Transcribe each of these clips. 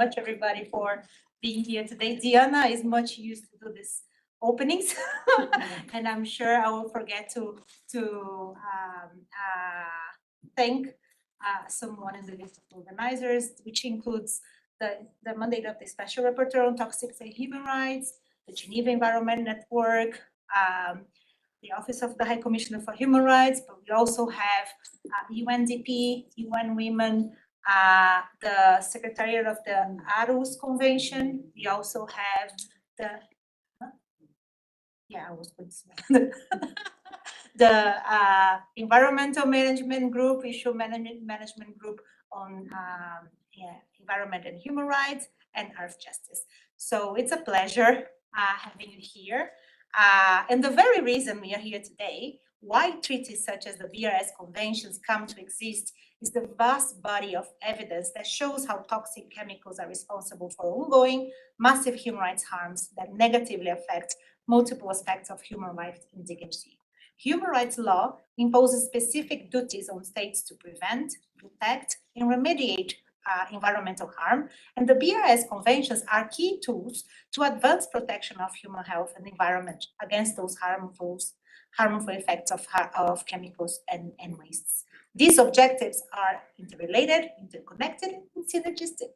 much, everybody, for being here today. Diana is much used to do this openings, and I'm sure I will forget to thank someone in the list of organizers, which includes the mandate of the Special Rapporteur on Toxics and Human Rights, the Geneva Environment Network, the Office of the High Commissioner for Human Rights, but we also have UNDP, UN Women, the Secretariat of the BRS Convention. We also have the, I was going to say, the Environmental Management Group, Issue Management Group on Environment and Human Rights, and Earth Justice. So it's a pleasure having you here. And the very reason we are here today, why treaties such as the BRS Conventions come to exist, is the vast body of evidence that shows how toxic chemicals are responsible for ongoing massive human rights harms that negatively affect multiple aspects of human rights and dignity. Human rights law imposes specific duties on states to prevent, protect, and remediate environmental harm, and the BRS Conventions are key tools to advance protection of human health and environment against those harmful effects of chemicals and wastes. These objectives are interrelated, interconnected, and synergistic.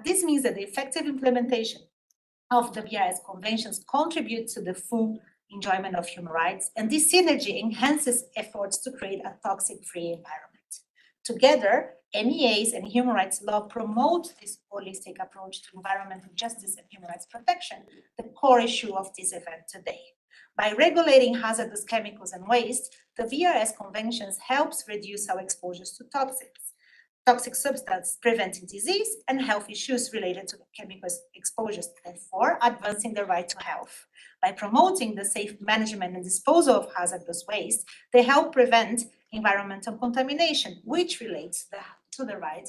This means that the effective implementation of the BRS Conventions contributes to the full enjoyment of human rights, and this synergy enhances efforts to create a toxic-free environment. Together, MEAs and human rights law promote this holistic approach to environmental justice and human rights protection, the core issue of this event today. By regulating hazardous chemicals and waste, the BRS Conventions helps reduce our exposures to toxic substances, preventing disease and health issues related to chemical exposures, therefore advancing the right to health. By promoting the safe management and disposal of hazardous waste, they help prevent environmental contamination, which relates to the right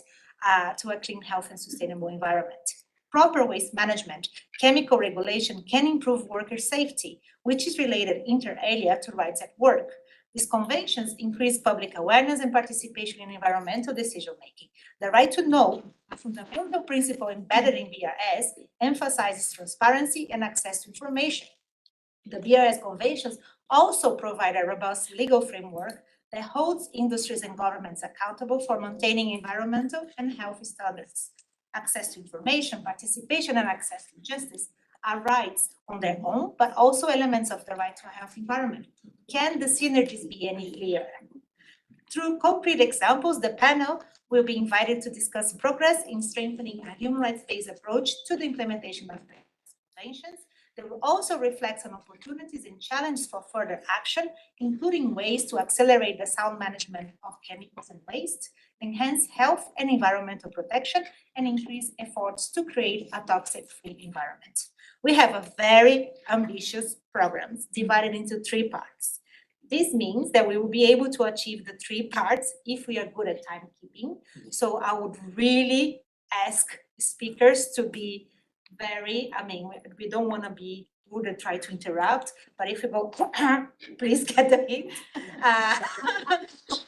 to a clean health and sustainable environment. Proper waste management, chemical regulation can improve worker safety, which is related inter alia to rights at work. These conventions increase public awareness and participation in environmental decision-making. The right to know, a fundamental principle embedded in BRS, emphasizes transparency and access to information. The BRS Conventions also provide a robust legal framework that holds industries and governments accountable for maintaining environmental and health standards. Access to information, participation, and access to justice are rights on their own, but also elements of the right to a healthy environment. Can the synergies be any clearer? Through concrete examples, the panel will be invited to discuss progress in strengthening a human rights-based approach to the implementation of the conventions. They will also reflect on opportunities and challenges for further action, including ways to accelerate the sound management of chemicals and waste, enhance health and environmental protection, and increase efforts to create a toxic-free environment. We have a very ambitious program divided into 3 parts. This means that we will be able to achieve the 3 parts if we are good at timekeeping. So I would really ask speakers to be very, we don't want to be rude and try to interrupt, but if you go, please get the hint.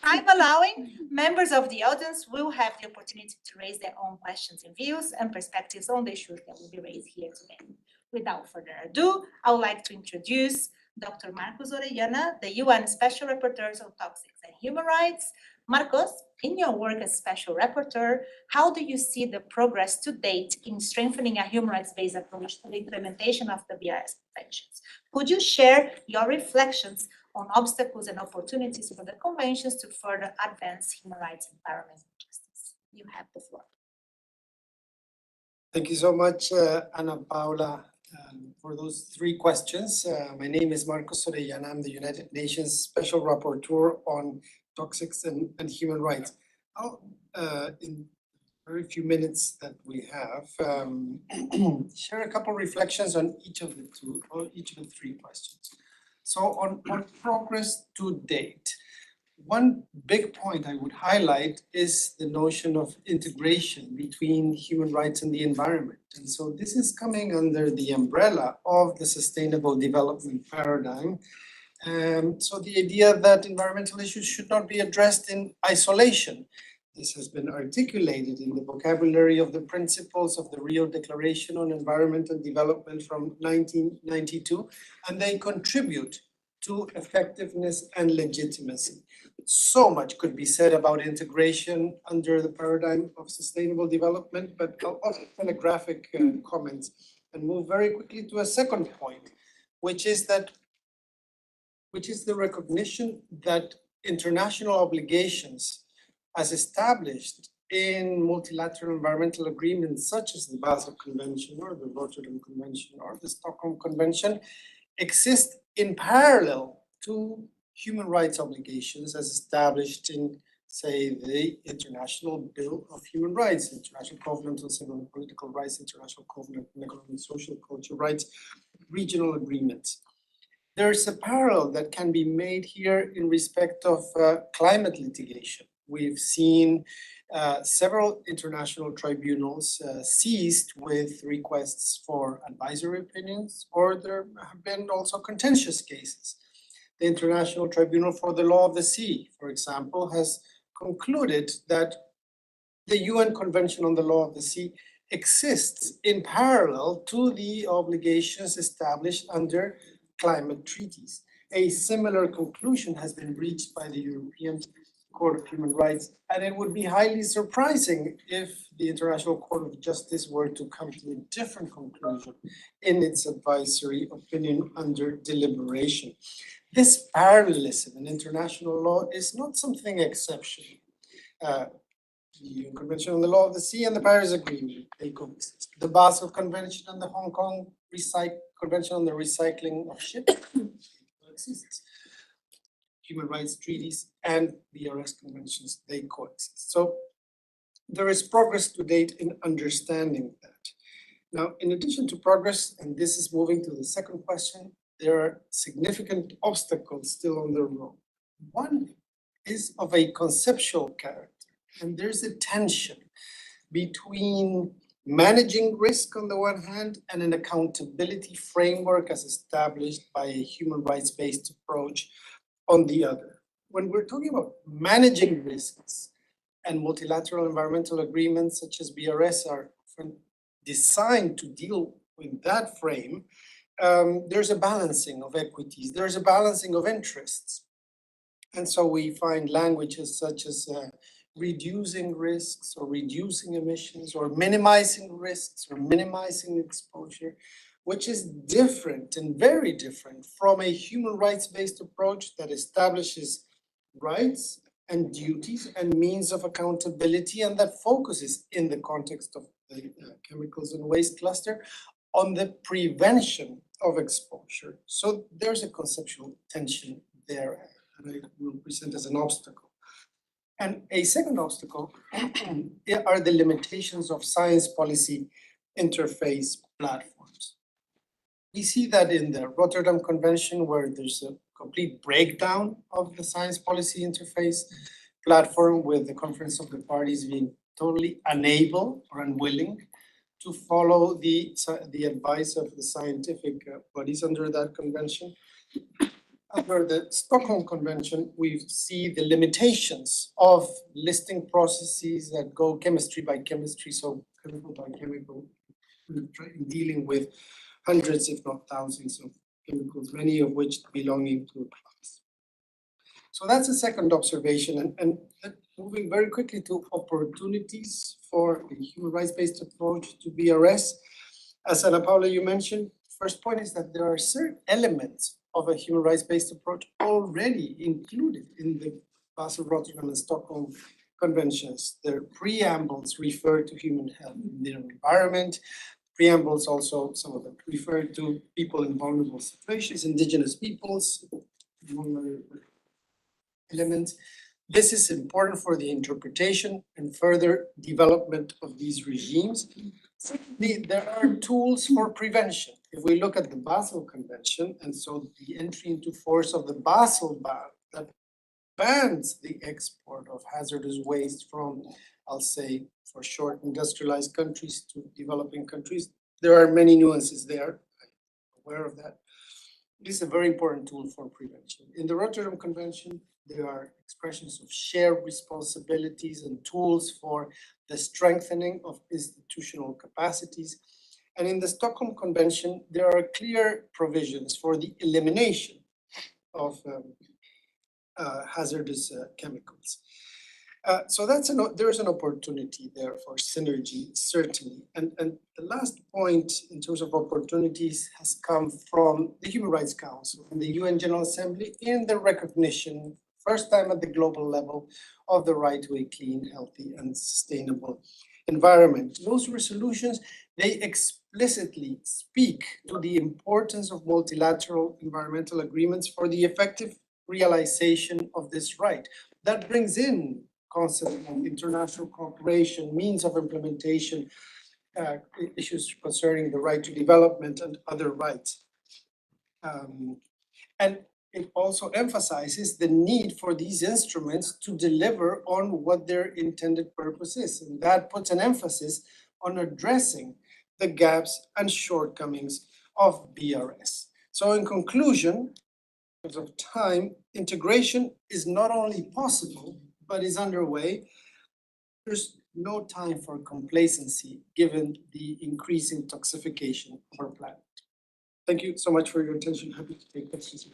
Time allowing, members of the audience will have the opportunity to raise their own questions and views and perspectives on the issues that will be raised here today. Without further ado, I would like to introduce Dr. Marcos Orellana, the UN Special Rapporteur on Toxics and Human Rights. Marcos, in your work as Special Rapporteur, how do you see the progress to date in strengthening a human rights-based approach to the implementation of the BRS Conventions? Could you share your reflections on obstacles and opportunities for the conventions to further advance human rights and environmental justice? You have the floor. Thank you so much, Ana Paula, for those 3 questions. My name is Marcos Orellana. I'm the United Nations Special Rapporteur on Toxics and Human Rights. I'll, in very few minutes that we have, share a couple reflections on each of the 3 questions. So on progress to date, one big point I would highlight is the notion of integration between human rights and the environment. And so this is coming under the umbrella of the sustainable development paradigm. So the idea that environmental issues should not be addressed in isolation. This has been articulated in the vocabulary of the principles of the Rio Declaration on Environment and Development from 1992, and they contribute to effectiveness and legitimacy. So much could be said about integration under the paradigm of sustainable development, but I'll offer telegraphic comments and move very quickly to a second point, which is the recognition that international obligations as established in multilateral environmental agreements such as the Basel Convention or the Rotterdam Convention or the Stockholm Convention exist in parallel to human rights obligations as established in, say, the International Bill of Human Rights, International Covenant on Civil and Political Rights, International Covenant on Economic, Social, and Cultural Rights, regional agreements. There's a parallel that can be made here in respect of climate litigation. We've seen several international tribunals seized with requests for advisory opinions, or there have been also contentious cases. The International Tribunal for the Law of the Sea, for example, has concluded that the UN Convention on the Law of the Sea exists in parallel to the obligations established under climate treaties. A similar conclusion has been reached by the European Court of Human Rights, and it would be highly surprising if the International Court of Justice were to come to a different conclusion in its advisory opinion under deliberation. This parallelism in international law is not something exceptional. The UN Convention on the Law of the Sea and the Paris Agreement, they coexist. The Basel Convention and the Hong Kong Convention on the Recycling of Ships coexist. Human rights treaties and BRS conventions, they coexist. So there is progress to date in understanding that. Now, in addition to progress, and this is moving to the second question, there are significant obstacles still on the road. One is of a conceptual character, and there's a tension between managing risk on the one hand and an accountability framework as established by a human rights-based approach on the other. When we're talking about managing risks, and multilateral environmental agreements such as BRS are often designed to deal with that frame, there's a balancing of equities, there's a balancing of interests. And so we find languages such as reducing risks or reducing emissions or minimizing risks or minimizing exposure, which is different and very different from a human rights-based approach that establishes rights and duties and means of accountability, and that focuses in the context of the chemicals and waste cluster on the prevention of exposure. So there's a conceptual tension there that I will present as an obstacle. And a second obstacle are the limitations of science policy interface platforms. We see that in the Rotterdam Convention, where there's a complete breakdown of the science policy interface platform, with the Conference of the Parties being totally unable or unwilling to follow the advice of the scientific bodies under that convention. Under the Stockholm Convention, we see the limitations of listing processes that go chemistry by chemistry, so chemical by chemical, dealing with hundreds, if not thousands, of chemicals, many of which belonging to a class. So that's a second observation, and moving very quickly to opportunities for the human rights-based approach to BRS. As Ana Paula, you mentioned, first point is that there are certain elements of a human rights-based approach already included in the Basel, Rotterdam, and Stockholm Conventions. Their preambles refer to human health and the environment. Preambles also, some of them refer to people in vulnerable situations, indigenous peoples, among other elements. This is important for the interpretation and further development of these regimes. Secondly, there are tools for prevention. If we look at the Basel Convention, and so the entry into force of the Basel ban that bans the export of hazardous waste from, I'll say, for short, industrialized countries to developing countries. There are many nuances there, I'm aware of that. This is a very important tool for prevention. In the Rotterdam Convention, there are expressions of shared responsibilities and tools for the strengthening of institutional capacities. And in the Stockholm Convention, there are clear provisions for the elimination of hazardous chemicals. So there's an opportunity there for synergy, certainly. And the last point in terms of opportunities has come from the Human Rights Council and the UN General Assembly in the recognition, first time at the global level, of the right to a clean, healthy, and sustainable environment. Those resolutions, they explicitly speak to the importance of multilateral environmental agreements for the effective realization of this right. That brings in concept of international cooperation, means of implementation, issues concerning the right to development and other rights. And it also emphasizes the need for these instruments to deliver on what their intended purpose is. And that puts an emphasis on addressing the gaps and shortcomings of BRS. So in conclusion, in terms of time, integration is not only possible, but is underway. There's no time for complacency given the increasing toxification of our planet. Thank you so much for your attention. Happy to take questions.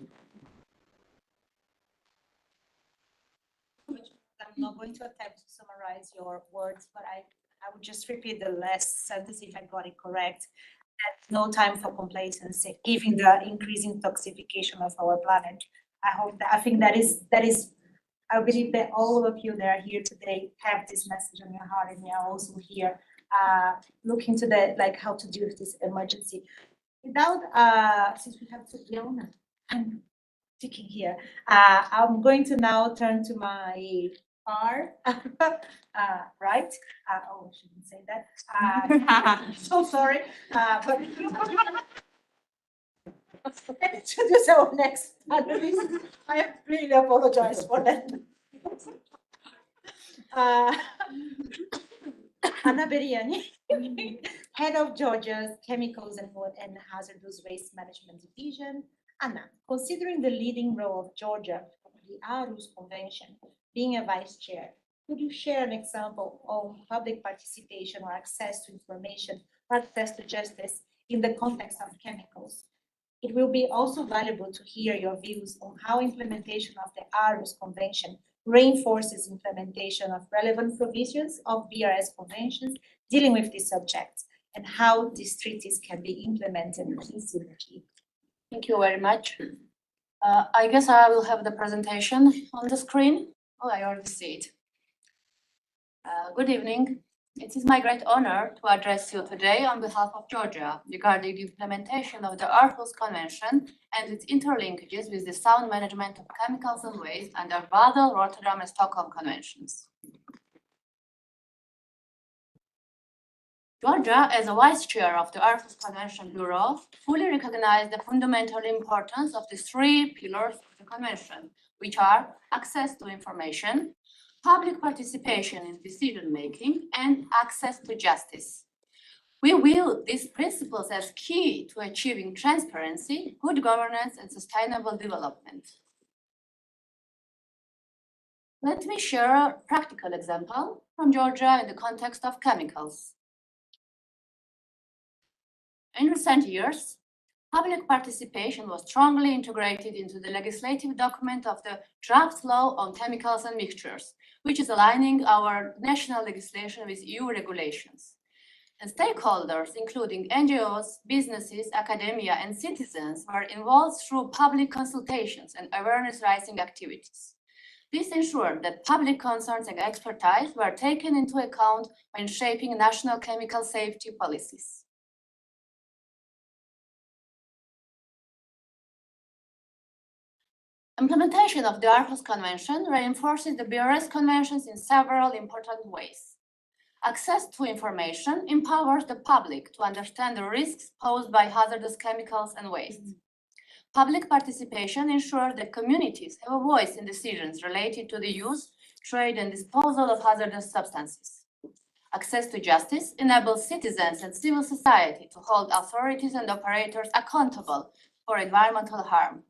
I'm not going to attempt to summarize your words, but I would just repeat the last sentence if I got it correct. No time for complacency, given the increasing toxification of our planet. I think that is, I believe that all of you that are here today have this message on your heart, and you are also here looking to the, like, how to deal with this emergency. Without, since we have to Leona, I'm speaking here, I'm going to now turn to my far right. Oh, I shouldn't say that. So sorry, but introduce our next panelist. I really apologize for that. Anna Beriani, head of Georgia's Chemicals and Hazardous Waste Management Division. Anna, considering the leading role of Georgia for the Aarhus Convention, being a vice chair, could you share an example of public participation or access to information or access to justice in the context of chemicals? It will be also valuable to hear your views on how implementation of the Aarhus Convention reinforces implementation of relevant provisions of BRS conventions dealing with these subjects, and how these treaties can be implemented in synergy. Thank you very much. I guess I will have the presentation on the screen. Oh, I already see it. Good evening. It is my great honor to address you today on behalf of Georgia regarding the implementation of the Aarhus Convention and its interlinkages with the sound management of chemicals and waste under Basel, Rotterdam, and Stockholm Conventions. Georgia, as a vice chair of the Aarhus Convention Bureau, fully recognizes the fundamental importance of the three pillars of the Convention, which are access to information, public participation in decision-making, and access to justice. We view these principles as key to achieving transparency, good governance, and sustainable development. Let me share a practical example from Georgia in the context of chemicals. In recent years, public participation was strongly integrated into the legislative document of the draft law on chemicals and mixtures, which is aligning our national legislation with EU regulations. And stakeholders, including NGOs, businesses, academia, and citizens, were involved through public consultations and awareness-raising activities. This ensured that public concerns and expertise were taken into account when shaping national chemical safety policies. Implementation of the Aarhus Convention reinforces the BRS Conventions in several important ways. Access to information empowers the public to understand the risks posed by hazardous chemicals and waste. Public participation ensures that communities have a voice in decisions related to the use, trade, and disposal of hazardous substances. Access to justice enables citizens and civil society to hold authorities and operators accountable for environmental harm.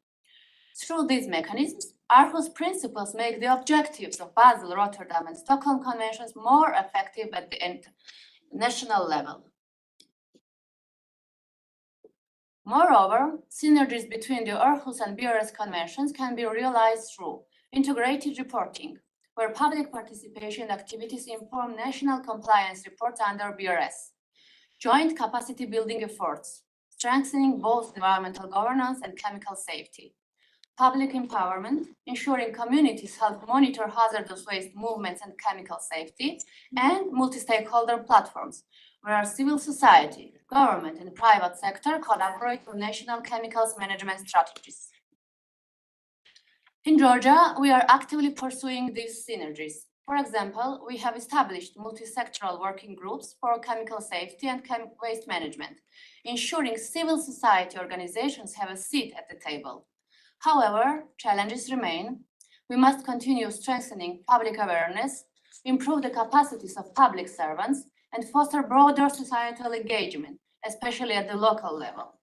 Through these mechanisms, Aarhus principles make the objectives of Basel, Rotterdam, and Stockholm Conventions more effective at the national level. Moreover, synergies between the Aarhus and BRS Conventions can be realized through integrated reporting, where public participation activities inform national compliance reports under BRS, joint capacity building efforts, strengthening both environmental governance and chemical safety, public empowerment, ensuring communities help monitor hazardous waste movements and chemical safety, and multi-stakeholder platforms, where civil society, government, and private sector collaborate on national chemicals management strategies. In Georgia, we are actively pursuing these synergies. For example, we have established multi-sectoral working groups for chemical safety and waste management, ensuring civil society organizations have a seat at the table. However, challenges remain. We must continue strengthening public awareness, improve the capacities of public servants, and foster broader societal engagement, especially at the local level.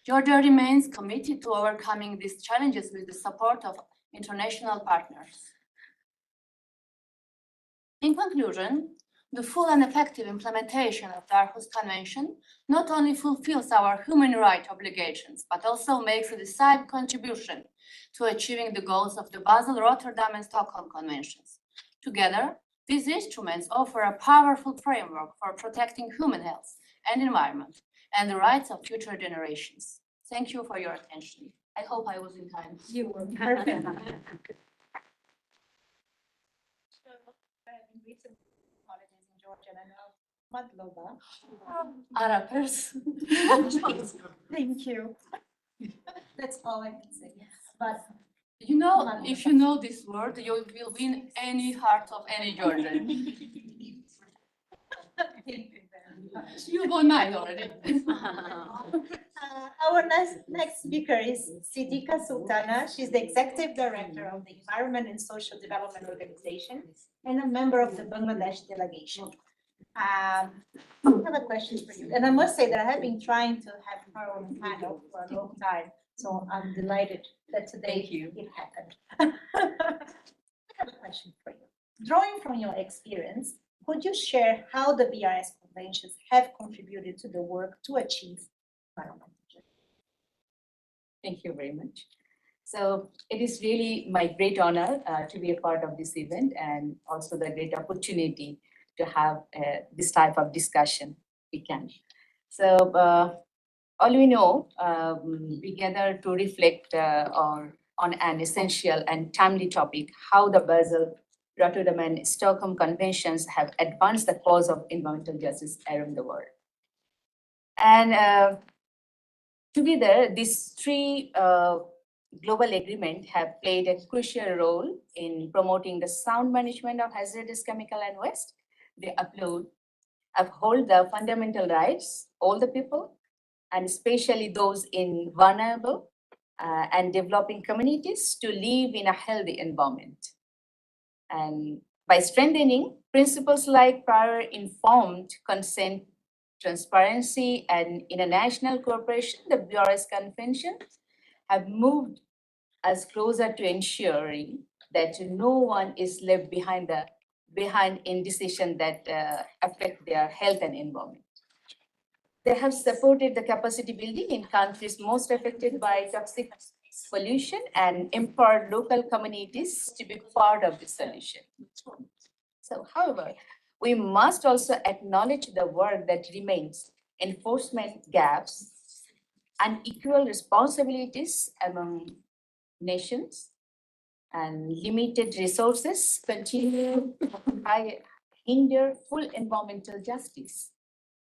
Georgia remains committed to overcoming these challenges with the support of international partners. In conclusion, the full and effective implementation of the Aarhus Convention not only fulfills our human rights obligations, but also makes a decisive contribution to achieving the goals of the Basel, Rotterdam, and Stockholm Conventions. Together, these instruments offer a powerful framework for protecting human health and environment and the rights of future generations. Thank you for your attention. I hope I was in time. You were perfect. Holidays in Georgia, and I know Madloba. Arapers. Thank you. That's all I can say. But You know, if you know this word, you will win any heart of any Georgian. thank you very much. You won mine already. Our next speaker is Siddiqa Sultana. She's the Executive Director of the Environment and Social Development Organization and a member of the Bangladesh delegation. I have a question for you. And I must say that I have been trying to have her on the panel for a long time. So I'm delighted that today it happened. I have a question for you. Drawing from your experience, could you share how the BRS conventions have contributed to the work to achieve environmental justice? Thank you very much. So it is really my great honor to be a part of this event and also the great opportunity to have this type of discussion we can. So all we know, we gather to reflect on an essential and timely topic, how the Basel, Rotterdam, and Stockholm Conventions have advanced the cause of environmental justice around the world. And together, these three global agreements have played a crucial role in promoting the sound management of hazardous chemical and waste. They uphold the fundamental rights, all the people, and especially those in vulnerable and developing communities to live in a healthy environment. And by strengthening principles like prior informed consent, transparency, and international cooperation, the BRS Conventions have moved us closer to ensuring that no one is left behind in decisions that affect their health and environment. They have supported the capacity building in countries most affected by toxic pollution and empowered local communities to be part of the solution. So, however, we must also acknowledge the work that remains, enforcement gaps, unequal responsibilities among nations, and limited resources continue to hinder full environmental justice.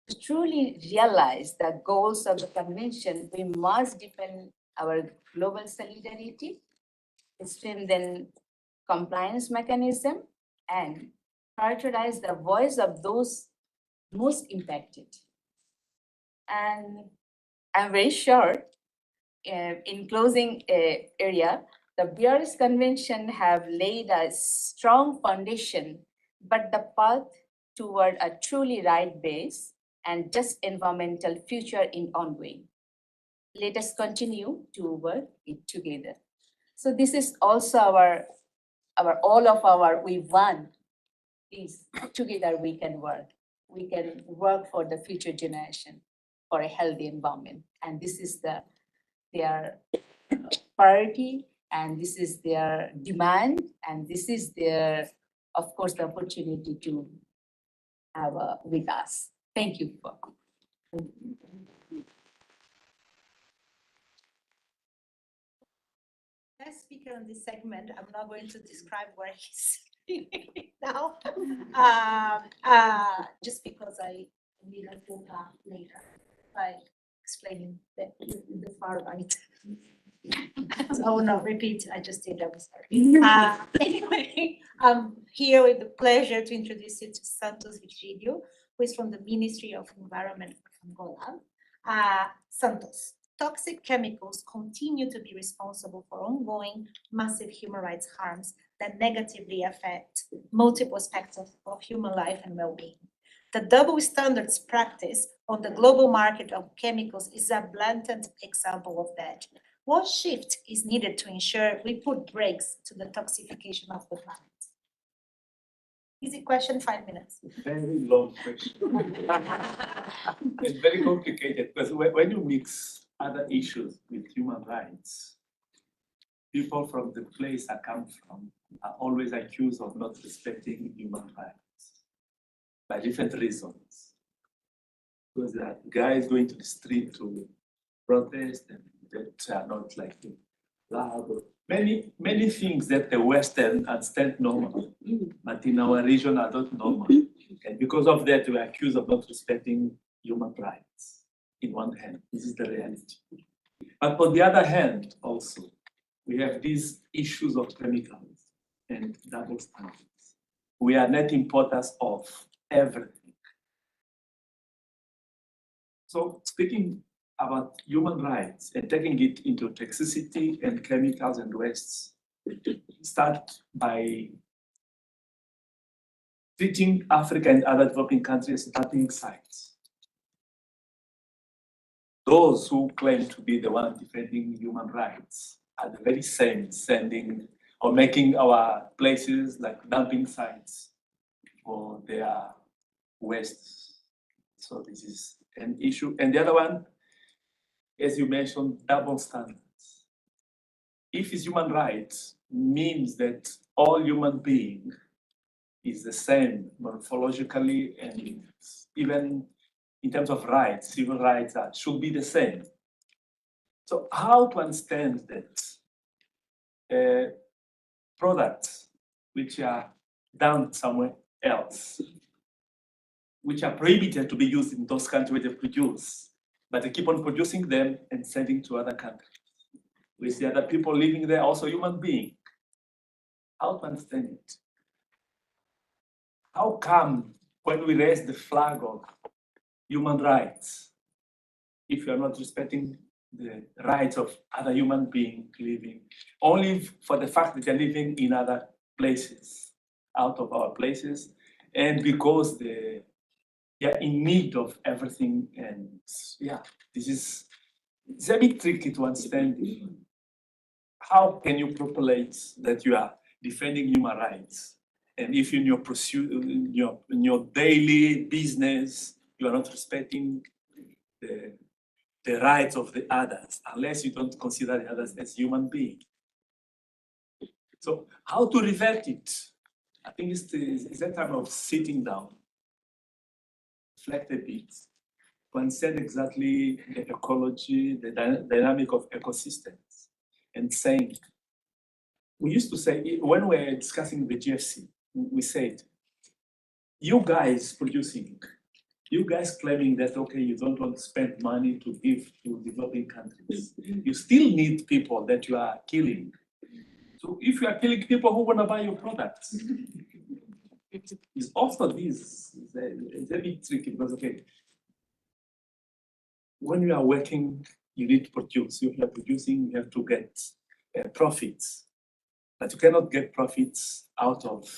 To truly realize the goals of the convention, we must deepen our global solidarity, strengthen compliance mechanism, and prioritize the voice of those most impacted. And I'm very sure, in closing area, the BRS Convention have laid a strong foundation, but the path toward a truly right base and just environmental future in ongoing. let us continue to work it together. So this is also our all of our we want is together we can work. We can work for the future generation for a healthy environment. And this is their priority, and this is their demand, and this is their, of course, the opportunity to have with us. Thank you for. Last speaker on this segment, I'm not going to describe where he's now, just because I need a full path later by explaining the far right. So I will not repeat, I just did, I'm sorry. Anyway, I'm here with the pleasure to introduce you to Santos Virgilio, who is from the Ministry of Environment of Angola. Santos, toxic chemicals continue to be responsible for ongoing massive human rights harms that negatively affect multiple aspects of human life and well-being. The double standards practice on the global market of chemicals is a blatant example of that. What shift is needed to ensure we put brakes to the toxification of the planet? Easy question, 5 minutes. Very long question. It's very complicated because when you mix other issues with human rights, people from the place I come from are always accused of not respecting human rights by different reasons. Because there are guys going to the street to protest and that are not like loud. Many things that the Western understand normal, but in our region are not normal. And because of that, we are accused of not respecting human rights. In one hand, this is the reality. But on the other hand, also, we have these issues of chemicals and double standards. We are net importers of everything. So speaking about human rights and taking it into toxicity and chemicals and wastes, start by treating Africa and other developing countries as dumping sites. Those who claim to be the ones defending human rights are the very same sending or making our places like dumping sites for their wastes. So this is an issue. And the other one, as you mentioned, double standards. If it's human rights, means that all human being is the same morphologically and even in terms of rights, civil rights should be the same. So how to understand that products which are done somewhere else, which are prohibited to be used in those countries where they produce, but they keep on producing them and sending to other countries. We see other people living there, also human beings. How to understand it? How come when we raise the flag of human rights, if you are not respecting the rights of other human beings living, only for the fact that they're living in other places, out of our places, and because they are in need of everything, and yeah, it's a bit tricky to understand. How can you propagate that you are defending human rights, and if in your pursuit, in your daily business, you are not respecting the rights of the others, unless you don't consider the others as human beings? So how to revert it? I think it's a time of sitting down, reflect a bit, to understand exactly the ecology, the dynamic of ecosystems, and saying, we used to say, when we were discussing the GFC, we said, you guys producing, you guys claiming that, okay, you don't want to spend money to give to developing countries. You still need people that you are killing. So if you are killing people, who want to buy your products? It's also this, it's a bit tricky because, okay, when you are working, you need to produce. If you are producing, you have to get profits. But you cannot get profits out of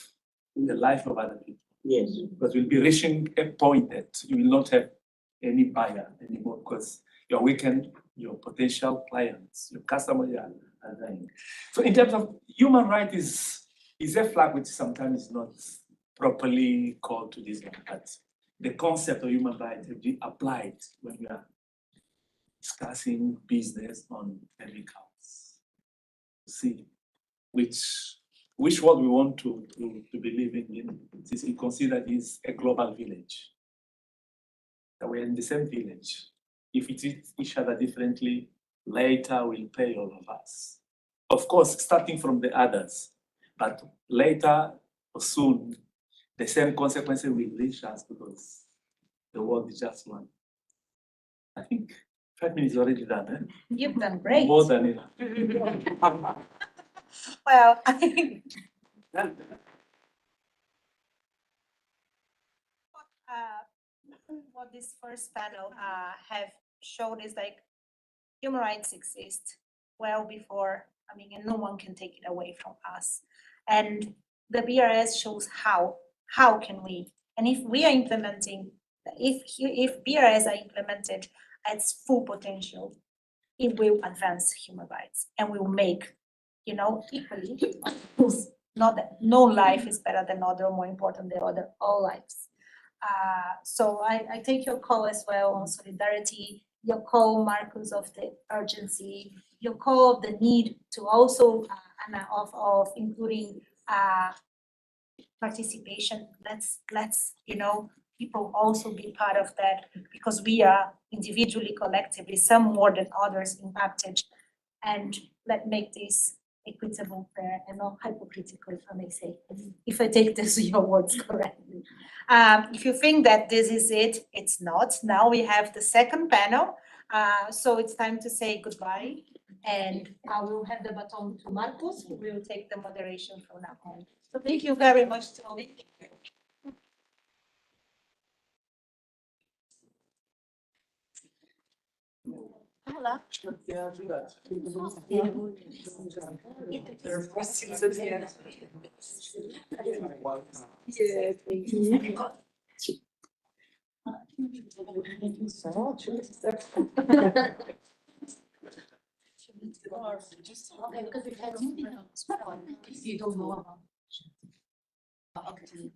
the life of other people. Yes. Because you'll be reaching a point that you will not have any buyer anymore, because your weekend, your potential clients, your customers are dying. So in terms of human rights is a flag which sometimes is not properly called to this one, but the concept of human rights will be applied when we are discussing business on chemicals. See which what we want to be living in. Since we consider this a global village. That we're in the same village. If we treat each other differently, later will pay all of us. Of course, starting from the others, but later or soon, the same consequences will reach us because the world is just one. I think 5 minutes already done, eh? You've done great. More than enough. Well, I think what this first panel have showed is like human rights exist well before, and no one can take it away from us. And the BRS shows how can we, and if we are implementing, if BRS are implemented at its full potential, it will advance human rights and will make, equally, not that no life is better than other, or more important than other, all lives. So I take your call as well on solidarity, your call, Marcus, of the urgency, your call of the need to also, of including participation. Let's people also be part of that, because we are individually, collectively, some more than others impacted, and let's make this equitable, fair, and not hypocritical, if I may say, if I take this your words correctly. If you think that this is it, it's not. Now we have the second panel, so it's time to say goodbye, and I will hand the baton to Marcus, who will take the moderation from now on. So thank you very much to all. Hello. Yeah, do that. Okay, because we've had something else. You don't know about. Okay.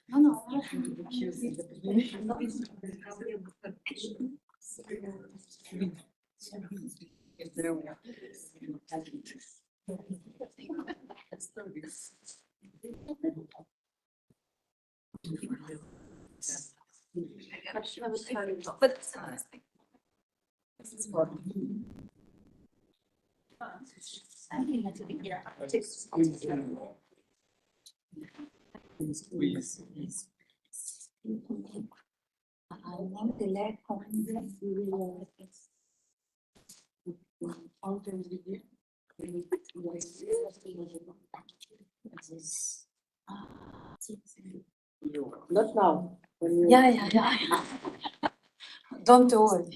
No, no. But I think that's a big deal. Not now. Yeah. Don't do it.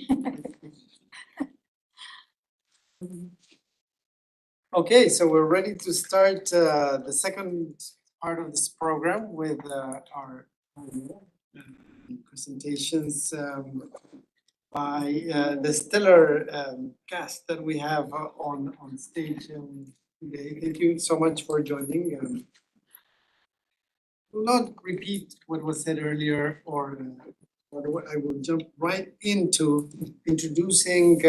Okay, so we're ready to start the second part of this program with our presentations by the stellar cast that we have on stage today. Thank you so much for joining. Will not repeat what was said earlier, or I will jump right into introducing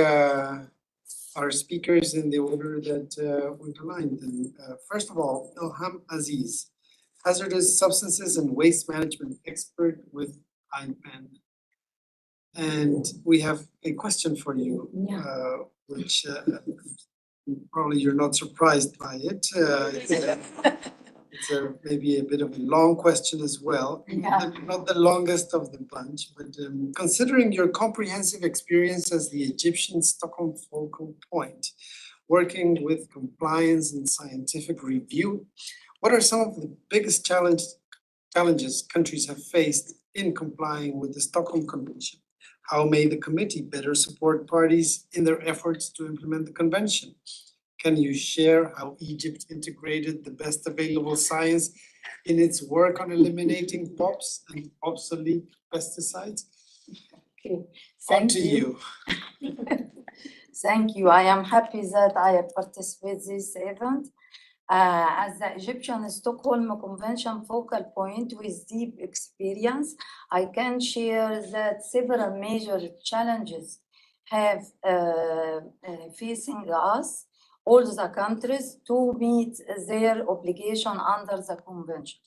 our speakers in the order that we've aligned them. First of all, Ilham Aziz, hazardous substances and waste management expert with IPAN. And we have a question for you, which probably you're not surprised by it. It's maybe a bit of a long question as well. Yeah. Not the longest of the bunch, but considering your comprehensive experience as the Egyptian Stockholm focal point, working with compliance and scientific review, what are some of the biggest challenges countries have faced in complying with the Stockholm Convention? How may the committee better support parties in their efforts to implement the convention? Can you share how Egypt integrated the best available science in its work on eliminating POPs and obsolete pesticides? Okay, On thank to you. you. Thank you. I am happy that I participate this event. As the Egyptian Stockholm Convention focal point with deep experience, I can share that several major challenges have facing us, all the countries, to meet their obligation under the convention.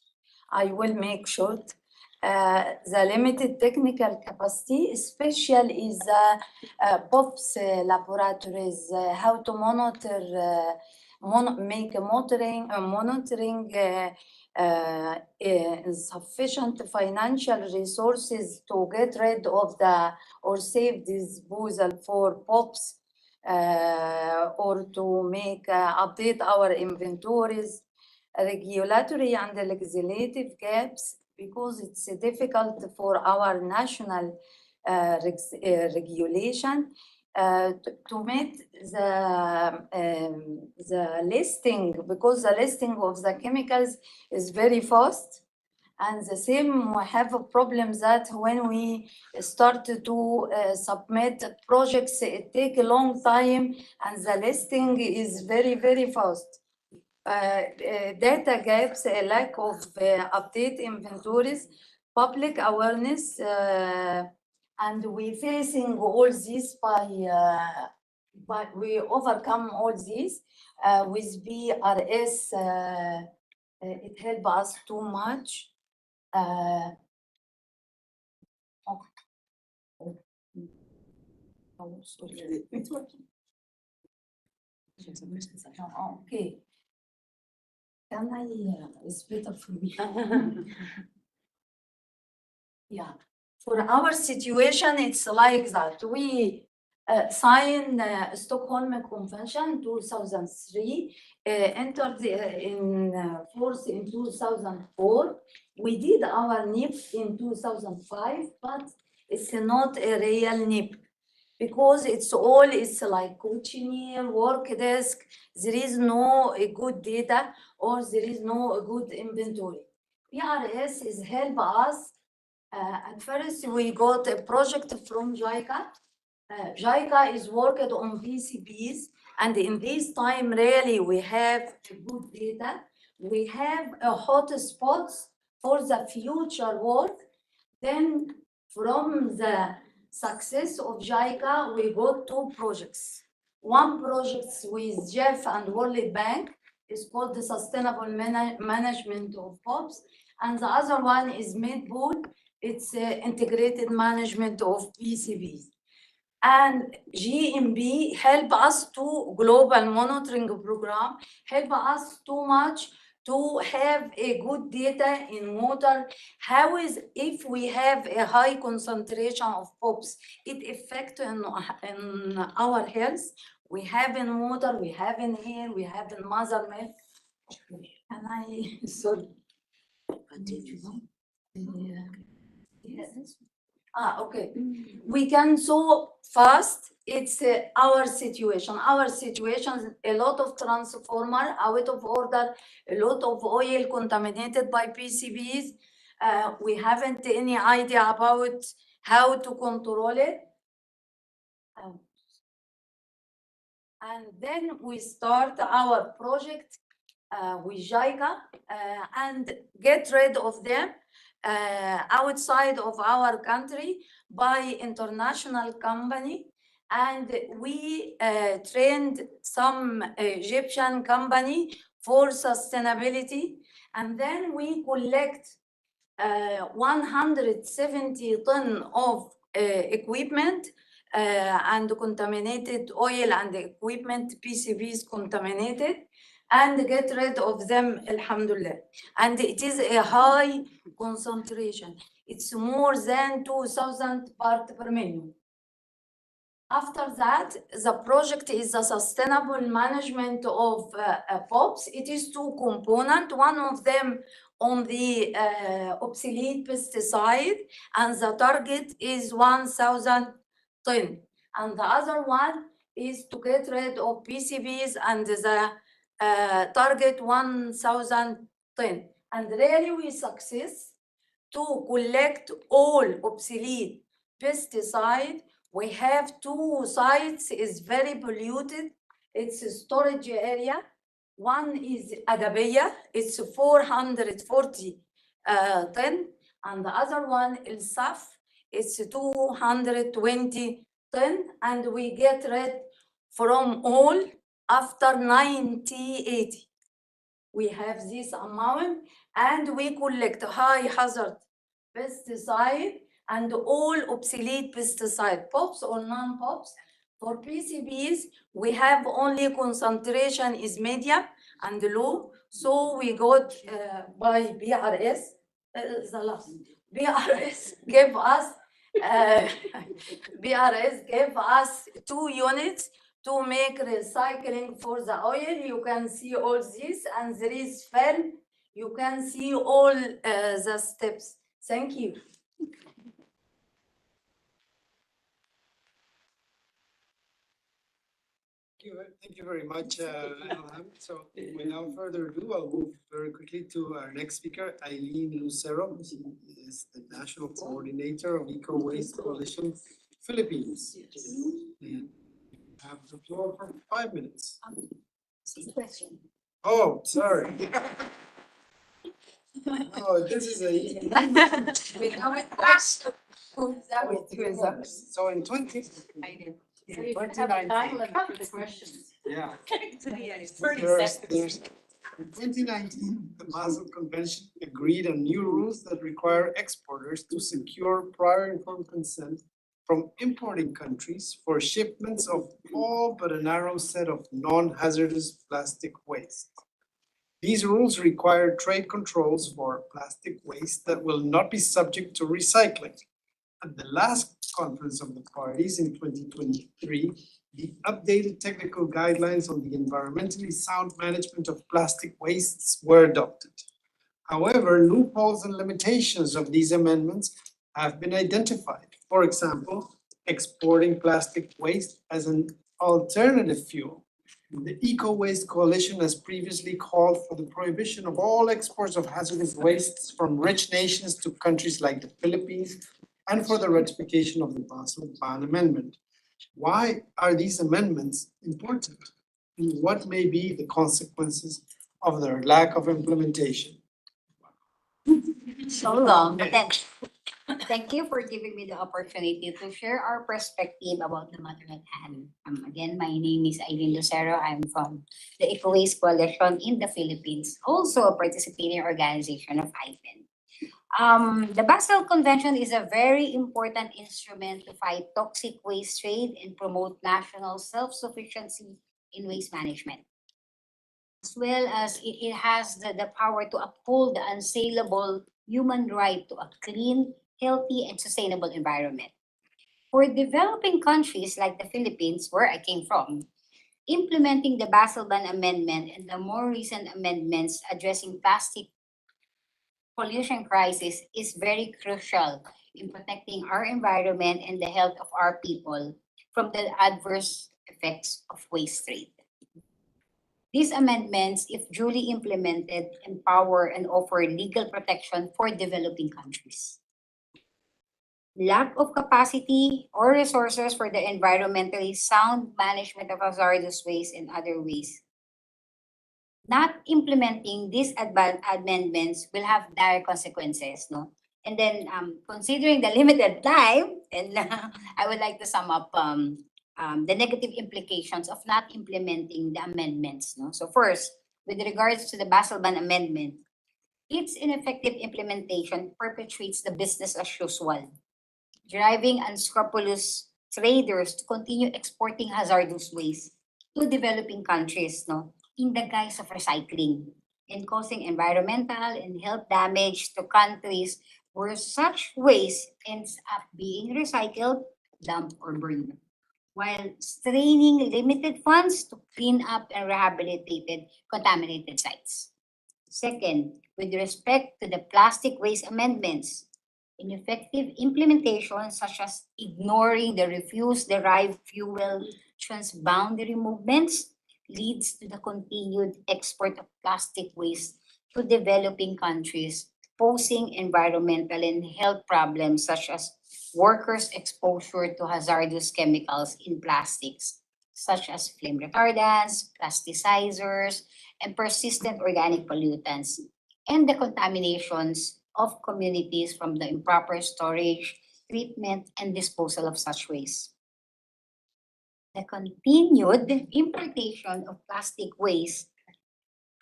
I will make short. The limited technical capacity, especially is the POPs laboratories, how to monitor, make a monitoring insufficient financial resources to get rid of the or save disposal for POPs, or to make update our inventories, regulatory and legislative gaps, because it's difficult for our national regulation to meet the listing, because the listing of the chemicals is very fast. And the same, we have a problem that when we start to submit projects, it take a long time, and the listing is very, very fast. Data gaps, a lack of update inventories, public awareness, and we facing all this by we overcome all this with BRS. It help us too much. Oh, sorry. It's working. Okay. Can I, it's better for me. Yeah, for our situation, it's like that. We signed Stockholm Convention 2003, entered in force in 2004. We did our NIP in 2005, but it's not a real NIP, because it's like questionnaire, work desk. There is no good data, or there is no good inventory. BRS is help us. At first, we got a project from JICA. JICA is working on PCBs, and in this time, really, we have good data. We have hot spots for the future work. Then, from the success of JICA, we got two projects. One project with Jeff and World Bank is called the Sustainable Management of POPs, and the other one is MedBoot. It's integrated management of PCBs. And GMB help us to global monitoring program, help us too much to have a good data in water. How is, if we have a high concentration of POPs, it affect in our health. We have in water, we have in air, we have in mother milk. Can I, sorry. Yes. Okay. We can so fast. It's our situation. Our situation, a lot of transformer out of order, a lot of oil contaminated by PCBs. We haven't any idea about how to control it. And then we start our project with JICA and get rid of them outside of our country by international company. And we trained some Egyptian company for sustainability. And then we collect 170 tons of equipment and contaminated oil and equipment, PCBs contaminated, and get rid of them, alhamdulillah. And it is a high concentration. It's more than 2,000 parts per million. After that, the project is the sustainable management of POPs. It is two components. One of them on the obsolete pesticide, and the target is 1,000 tons. And the other one is to get rid of PCBs and the target 1,010. And really we success to collect all obsolete pesticide. We have 2 sites is very polluted. It's a storage area. One is Adabiya, it's 440 ton, and the other one is Saf, it's 220 ton, and we get rid from all after 1980. We have this amount, and we collect high hazard pesticide and all obsolete pesticide, POPs or non-POPs. For PCBs, we have only concentration is medium and low, so we got by BRS, the last. BRS gave us BRS gave us 2 units to make recycling for the oil. You can see all this, and there is film. You can see all the steps. Thank you. Thank you very much, Ilham. So without further ado, I'll move very quickly to our next speaker, Eileen Lucero. She is the National Coordinator of Eco Waste Coalition Philippines. And have the floor for 5 minutes. Question. Oh, sorry. Oh, this is a. We know it works. So in 20. I did. in So you have a 2019 time limit for the questions. Yeah. Thirty There's- seconds. there's- In 2019, the Basel Convention agreed on new rules that require exporters to secure prior informed consent from importing countries for shipments of all but a narrow set of non-hazardous plastic waste. These rules require trade controls for plastic waste that will not be subject to recycling. At the last conference of the parties in 2023, the updated technical guidelines on the environmentally sound management of plastic wastes were adopted. However, loopholes and limitations of these amendments have been identified. For example, exporting plastic waste as an alternative fuel. The Eco Waste Coalition has previously called for the prohibition of all exports of hazardous wastes from rich nations to countries like the Philippines and for the ratification of the Basel Ban Amendment. Why are these amendments important? And what may be the consequences of their lack of implementation? So long, but thank you for giving me the opportunity to share our perspective about the matter at hand. Again, my name is Eileen Lucero. I'm from the Eco Waste Coalition in the Philippines, also a participating organization of IPEN. The Basel Convention is a very important instrument to fight toxic waste trade and promote national self-sufficiency in waste management. As well as it has the power to uphold the unsaleable human right to a clean, healthy, and sustainable environment. For developing countries like the Philippines, where I came from, implementing the Basel Ban Amendment and the more recent amendments addressing plastic pollution crisis is very crucial in protecting our environment and the health of our people from the adverse effects of waste trade. These amendments, if duly implemented, empower and offer legal protection for developing countries. Lack of capacity or resources for the environmentally sound management of hazardous waste and other waste. Not implementing these amendments will have dire consequences, no? And then considering the limited time, and I would like to sum up the negative implications of not implementing the amendments. No? So first, with regards to the Basel Ban Amendment, its ineffective implementation perpetuates the business as usual, driving unscrupulous traders to continue exporting hazardous waste to developing countries, no, in the guise of recycling, and causing environmental and health damage to countries where such waste ends up being recycled, dumped, or burned, while straining limited funds to clean up and rehabilitate contaminated sites. Second, with respect to the plastic waste amendments, ineffective implementation such as ignoring the refuse-derived fuel transboundary movements leads to the continued export of plastic waste to developing countries, posing environmental and health problems such as workers' exposure to hazardous chemicals in plastics, such as flame retardants, plasticizers, and persistent organic pollutants, and the contaminations of communities from the improper storage, treatment, and disposal of such waste. The continued importation of plastic waste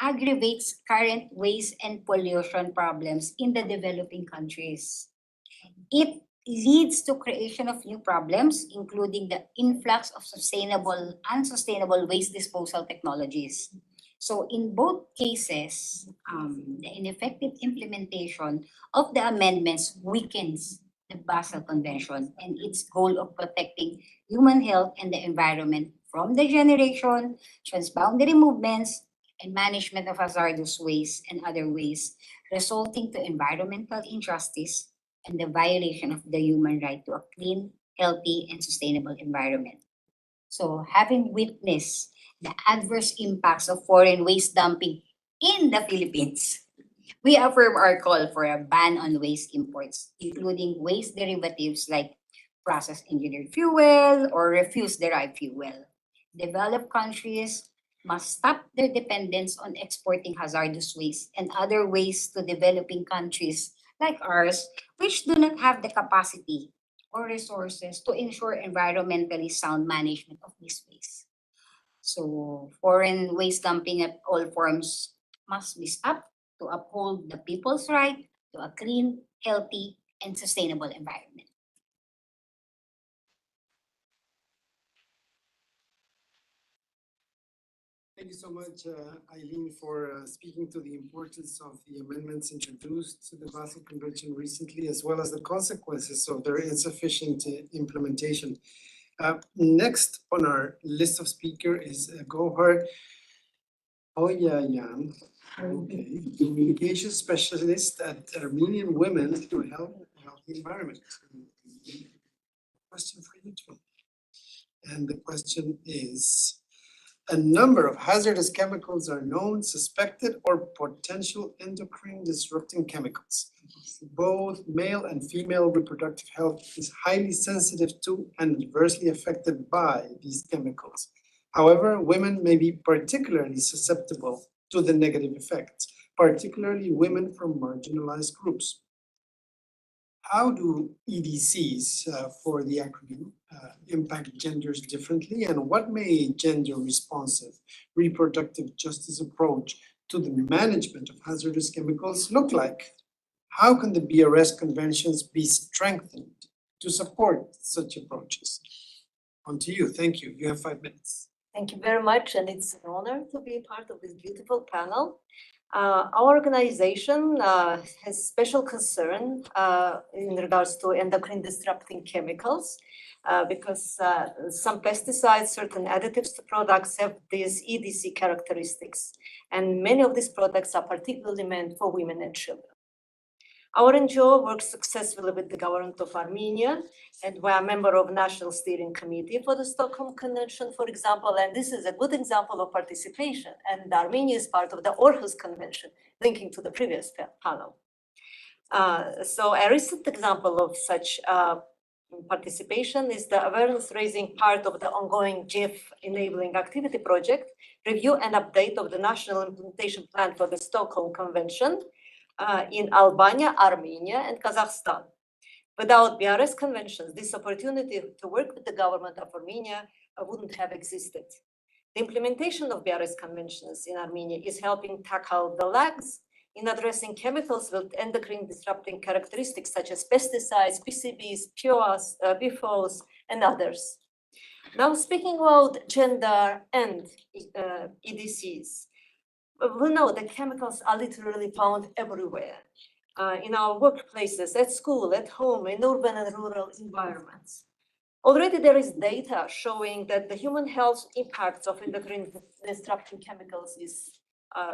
aggravates current waste and pollution problems in the developing countries. It leads to creation of new problems, including the influx of unsustainable waste disposal technologies. So in both cases, the ineffective implementation of the amendments weakens the Basel Convention and its goal of protecting human health and the environment from the generation, transboundary movements, and management of hazardous waste and other waste, resulting to environmental injustice and the violation of the human right to a clean, healthy, and sustainable environment. So having witnessed the adverse impacts of foreign waste dumping in the Philippines, we affirm our call for a ban on waste imports, including waste derivatives like processed engineered fuel or refuse-derived fuel. Developed countries must stop their dependence on exporting hazardous waste and other waste to developing countries like ours, which do not have the capacity or resources to ensure environmentally sound management of this waste. So foreign waste dumping at all forms must be stopped to uphold the people's right to a clean, healthy, and sustainable environment. Thank you so much, Eileen, for speaking to the importance of the amendments introduced to the Basel Convention recently, as well as the consequences of their insufficient implementation. Next on our list of speakers is Gohar Oyayan, communication specialist at Armenian Women to Help Healthy Environment. Question for you too. And the question is, a number of hazardous chemicals are known, suspected, or potential endocrine disrupting chemicals. Both male and female reproductive health is highly sensitive to and adversely affected by these chemicals. However, women may be particularly susceptible to the negative effects, particularly women from marginalized groups. How do EDCs, for the acronym, impact genders differently, and what may a gender-responsive reproductive justice approach to the management of hazardous chemicals look like? How can the BRS Conventions be strengthened to support such approaches? On to you. Thank you. You have 5 minutes. Thank you very much, and it's an honor to be part of this beautiful panel. Our organization has special concern in regards to endocrine disrupting chemicals because some pesticides, certain additives to products have these EDC characteristics, and many of these products are particularly meant for women and children. Our NGO works successfully with the government of Armenia, and we are a member of National Steering Committee for the Stockholm Convention, for example, and this is a good example of participation, and Armenia is part of the Aarhus Convention, linking to the previous panel. So a recent example of such participation is the awareness raising part of the ongoing GIF enabling activity project, review and update of the national implementation plan for the Stockholm Convention, in Albania, Armenia, and Kazakhstan. Without BRS conventions, this opportunity to work with the government of Armenia wouldn't have existed. The implementation of BRS conventions in Armenia is helping tackle the lags in addressing chemicals with endocrine disrupting characteristics such as pesticides, PCBs, POS, PFOS, and others. Now, speaking about gender and EDCs, we know that chemicals are literally found everywhere, in our workplaces, at school, at home, in urban and rural environments. Already there is data showing that the human health impacts of endocrine disrupting chemicals is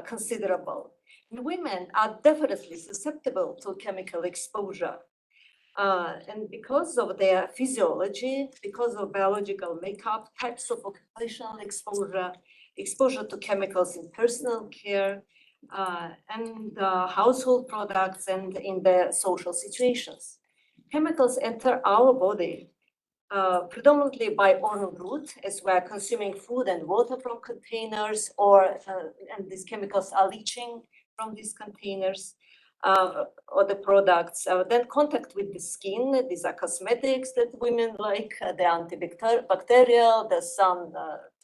considerable. And women are definitely susceptible to chemical exposure. And because of their physiology, because of biological makeup, types of occupational exposure to chemicals in personal care, and household products and in their social situations. Chemicals enter our body predominantly by oral route, as we are consuming food and water from containers, and these chemicals are leaching from these containers or the products. Then contact with the skin, these are cosmetics that women like, the antibacterial, the sun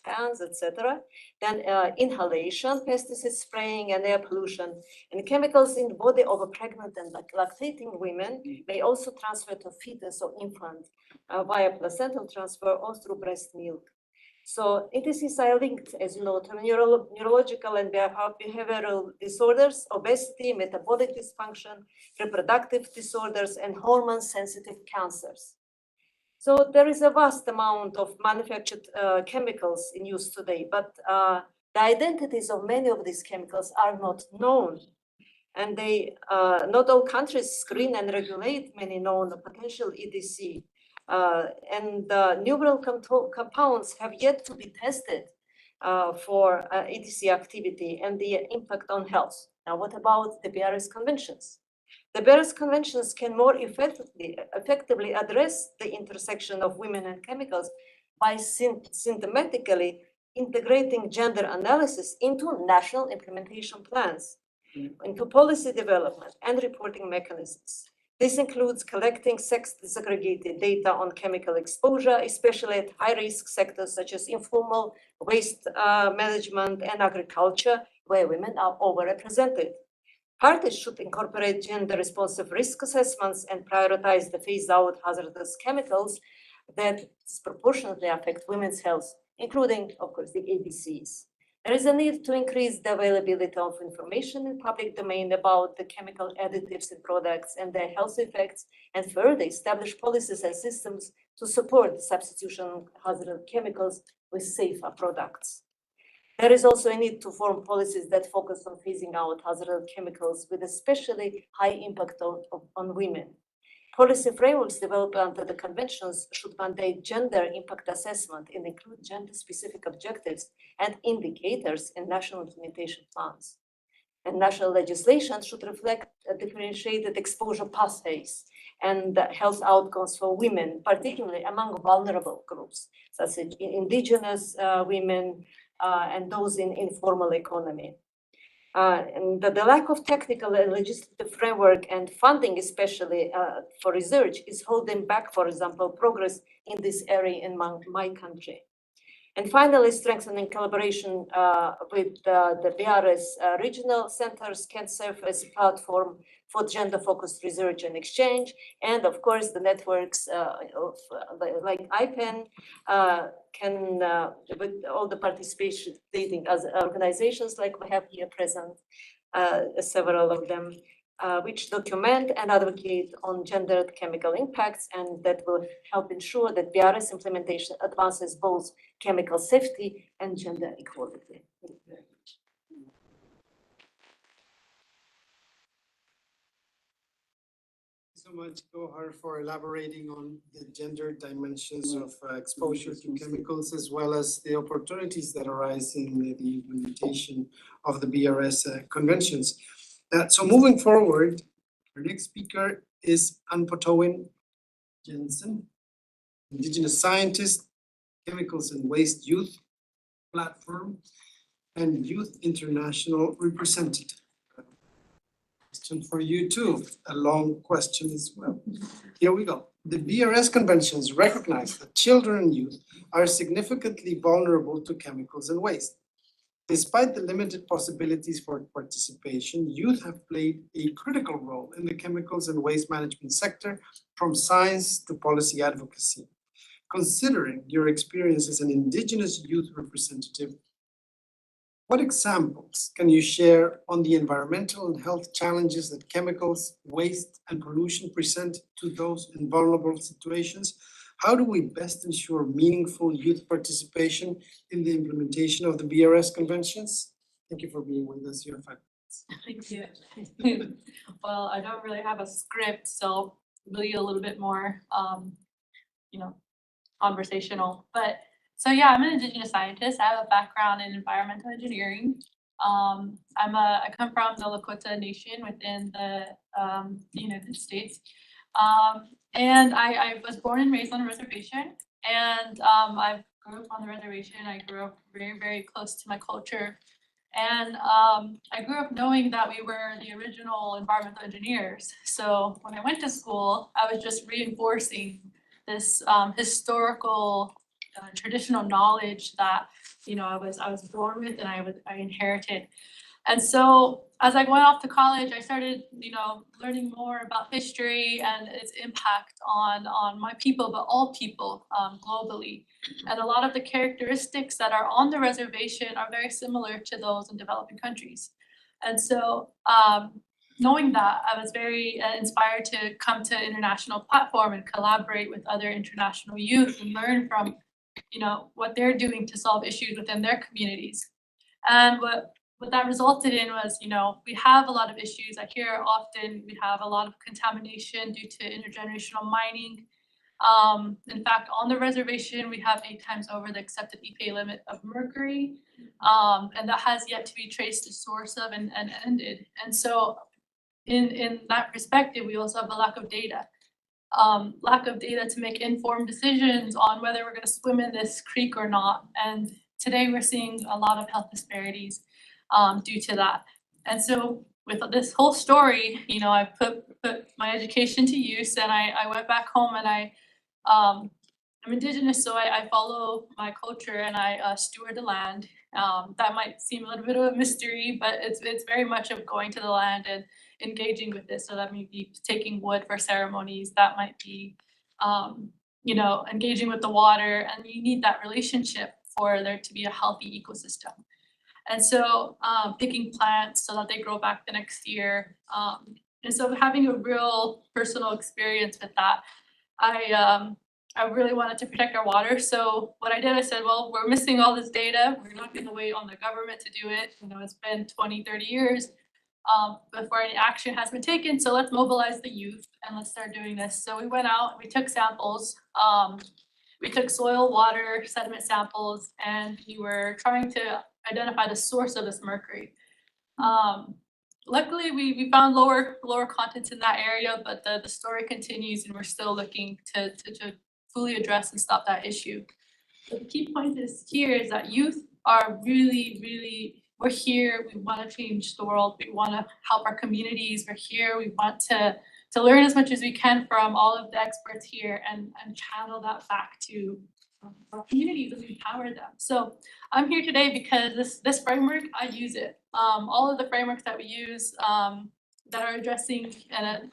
tans, etc. Then inhalation, pesticide spraying and air pollution, and chemicals in the body of a pregnant and lactating women may also transfer to fetus or infant via placental transfer or through breast milk. So ATCs are linked, as you know, to neurological and behavioral disorders, obesity, metabolic dysfunction, reproductive disorders, and hormone-sensitive cancers. So there is a vast amount of manufactured chemicals in use today, but the identities of many of these chemicals are not known. And not all countries screen and regulate many known potential EDC. And numerous compounds have yet to be tested for EDC activity and the impact on health. Now, what about the BRS conventions? The BRS conventions can more effectively address the intersection of women and chemicals by systematically integrating gender analysis into national implementation plans, into policy development and reporting mechanisms. This includes collecting sex disaggregated data on chemical exposure, especially at high-risk sectors such as informal waste management and agriculture, where women are overrepresented. Parties should incorporate gender-responsive risk assessments and prioritize the phase-out hazardous chemicals that disproportionately affect women's health, including, of course, the ABCs. There is a need to increase the availability of information in public domain about the chemical additives in products and their health effects, and further establish policies and systems to support the substitution of hazardous chemicals with safer products. There is also a need to form policies that focus on phasing out hazardous chemicals with especially high impact on women. Policy frameworks developed under the conventions should mandate gender impact assessment and include gender-specific objectives and indicators in national implementation plans. And national legislation should reflect differentiated exposure pathways and health outcomes for women, particularly among vulnerable groups, such as indigenous women and those in informal economy. And the lack of technical and legislative framework and funding, especially for research, is holding back, for example, progress in this area in my country. And finally, strengthening collaboration with the BRS regional centers can serve as a platform for gender-focused research and exchange. And of course, the networks like IPEN can, with all the participating as organizations like we have here present, several of them, which document and advocate on gendered chemical impacts, and that will help ensure that BRS implementation advances both chemical safety and gender equality. So much, Gohar, for elaborating on the gender dimensions of exposure to chemicals, as well as the opportunities that arise in the implementation of the BRS conventions. So moving forward, our next speaker is Anpotowin Jensen, Indigenous scientist, Chemicals and Waste Youth Platform, and Youth International representative. Question for you too, a long question as well. Here we go. The BRS conventions recognize that children and youth are significantly vulnerable to chemicals and waste. Despite the limited possibilities for participation, youth have played a critical role in the chemicals and waste management sector, from science to policy advocacy. Considering your experience as an Indigenous youth representative, what examples can you share on the environmental and health challenges that chemicals, waste, and pollution present to those in vulnerable situations? How do we best ensure meaningful youth participation in the implementation of the BRS conventions? Thank you for being with us. You have 5 minutes. Thank you. Well, I don't really have a script, so be a little bit more, you know, conversational. But so yeah, I'm an Indigenous scientist. I have a background in environmental engineering. I come from the Lakota Nation within the United States. And I was born and raised on a reservation, and I grew up on the reservation. I grew up very, very close to my culture. And I grew up knowing that we were the original environmental engineers. So when I went to school, I was just reinforcing this historical traditional knowledge that I was born with and I inherited. And so as I went off to college, I started learning more about history and its impact on my people, but all people globally. And a lot of the characteristics that are on the reservation are very similar to those in developing countries. And so knowing that, I was very inspired to come to international platform and collaborate with other international youth and learn from what they're doing to solve issues within their communities. And what that resulted in was, we have a lot of issues. I hear often we have a lot of contamination due to intergenerational mining. In fact, on the reservation, we have 8 times over the accepted EPA limit of mercury, and that has yet to be traced the source of and ended. And so in that perspective, we also have a lack of data. To make informed decisions on whether we're going to swim in this creek or not. And today we're seeing a lot of health disparities due to that. And so with this whole story, I put my education to use, and I went back home, and I'm Indigenous, so I follow my culture and I steward the land. That might seem a little bit of a mystery, but it's very much of going to the land and engaging with this. So that may be taking wood for ceremonies, that might be engaging with the water, and you need that relationship for there to be a healthy ecosystem. And so picking plants so that they grow back the next year. And so having a real personal experience with that, I really wanted to protect our water. So what I did, I said, well, we're missing all this data. We're not going to wait on the government to do it. It's been 20, 30 years before any action has been taken. So let's mobilize the youth and let's start doing this. So we went out, we took samples. We took soil, water, sediment samples, and we were trying to identify the source of this mercury. Luckily, we found lower contents in that area, but the story continues, and we're still looking to fully address and stop that issue. But the key point is that youth are really, we're here, we want to change the world, we want to help our communities, we're here, we want to learn as much as we can from all of the experts here and channel that back to our communities and empower them. So I'm here today because this framework, I use it. All of the frameworks that we use that are addressing and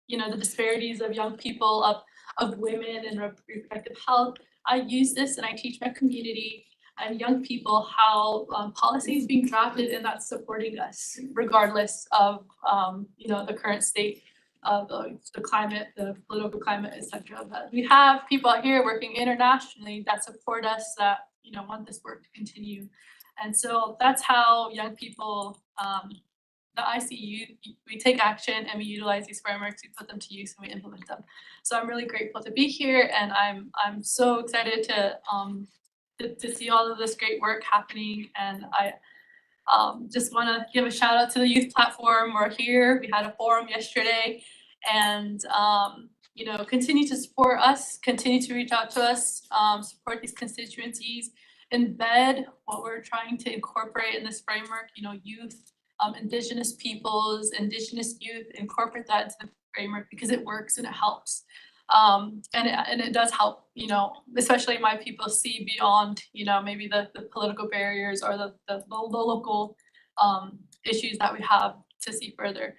the disparities of young people, of women and reproductive health, I use this and I teach my community and young people how policy is being drafted and that's supporting us regardless of the current state of the climate, the political climate, etc. But we have people out here working internationally that support us, that want this work to continue. And so that's how young people, the ICU, we take action and we utilize these frameworks, we put them to use and we implement them. So I'm really grateful to be here, and I'm so excited to see all of this great work happening. And I just want to give a shout out to the youth platform. We're here. We had a forum yesterday, and continue to support us, continue to reach out to us, support these constituencies, embed what we're trying to incorporate in this framework. Youth, Indigenous peoples, Indigenous youth, incorporate that into the framework because it works and it helps. And it does help, especially my people see beyond, maybe the political barriers or the local issues that we have to see further.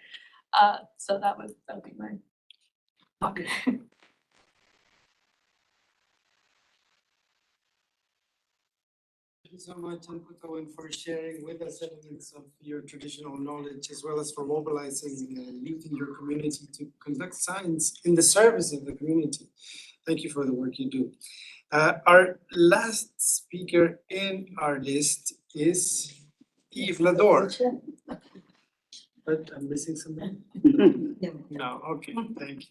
So that would be my talk. Thank you so much, Anputo, for sharing with us elements of your traditional knowledge, as well as for mobilizing youth in your community to conduct science in the service of the community. Thank you for the work you do. Our last speaker in our list is Yves Lador. But I'm missing something. No, okay, thank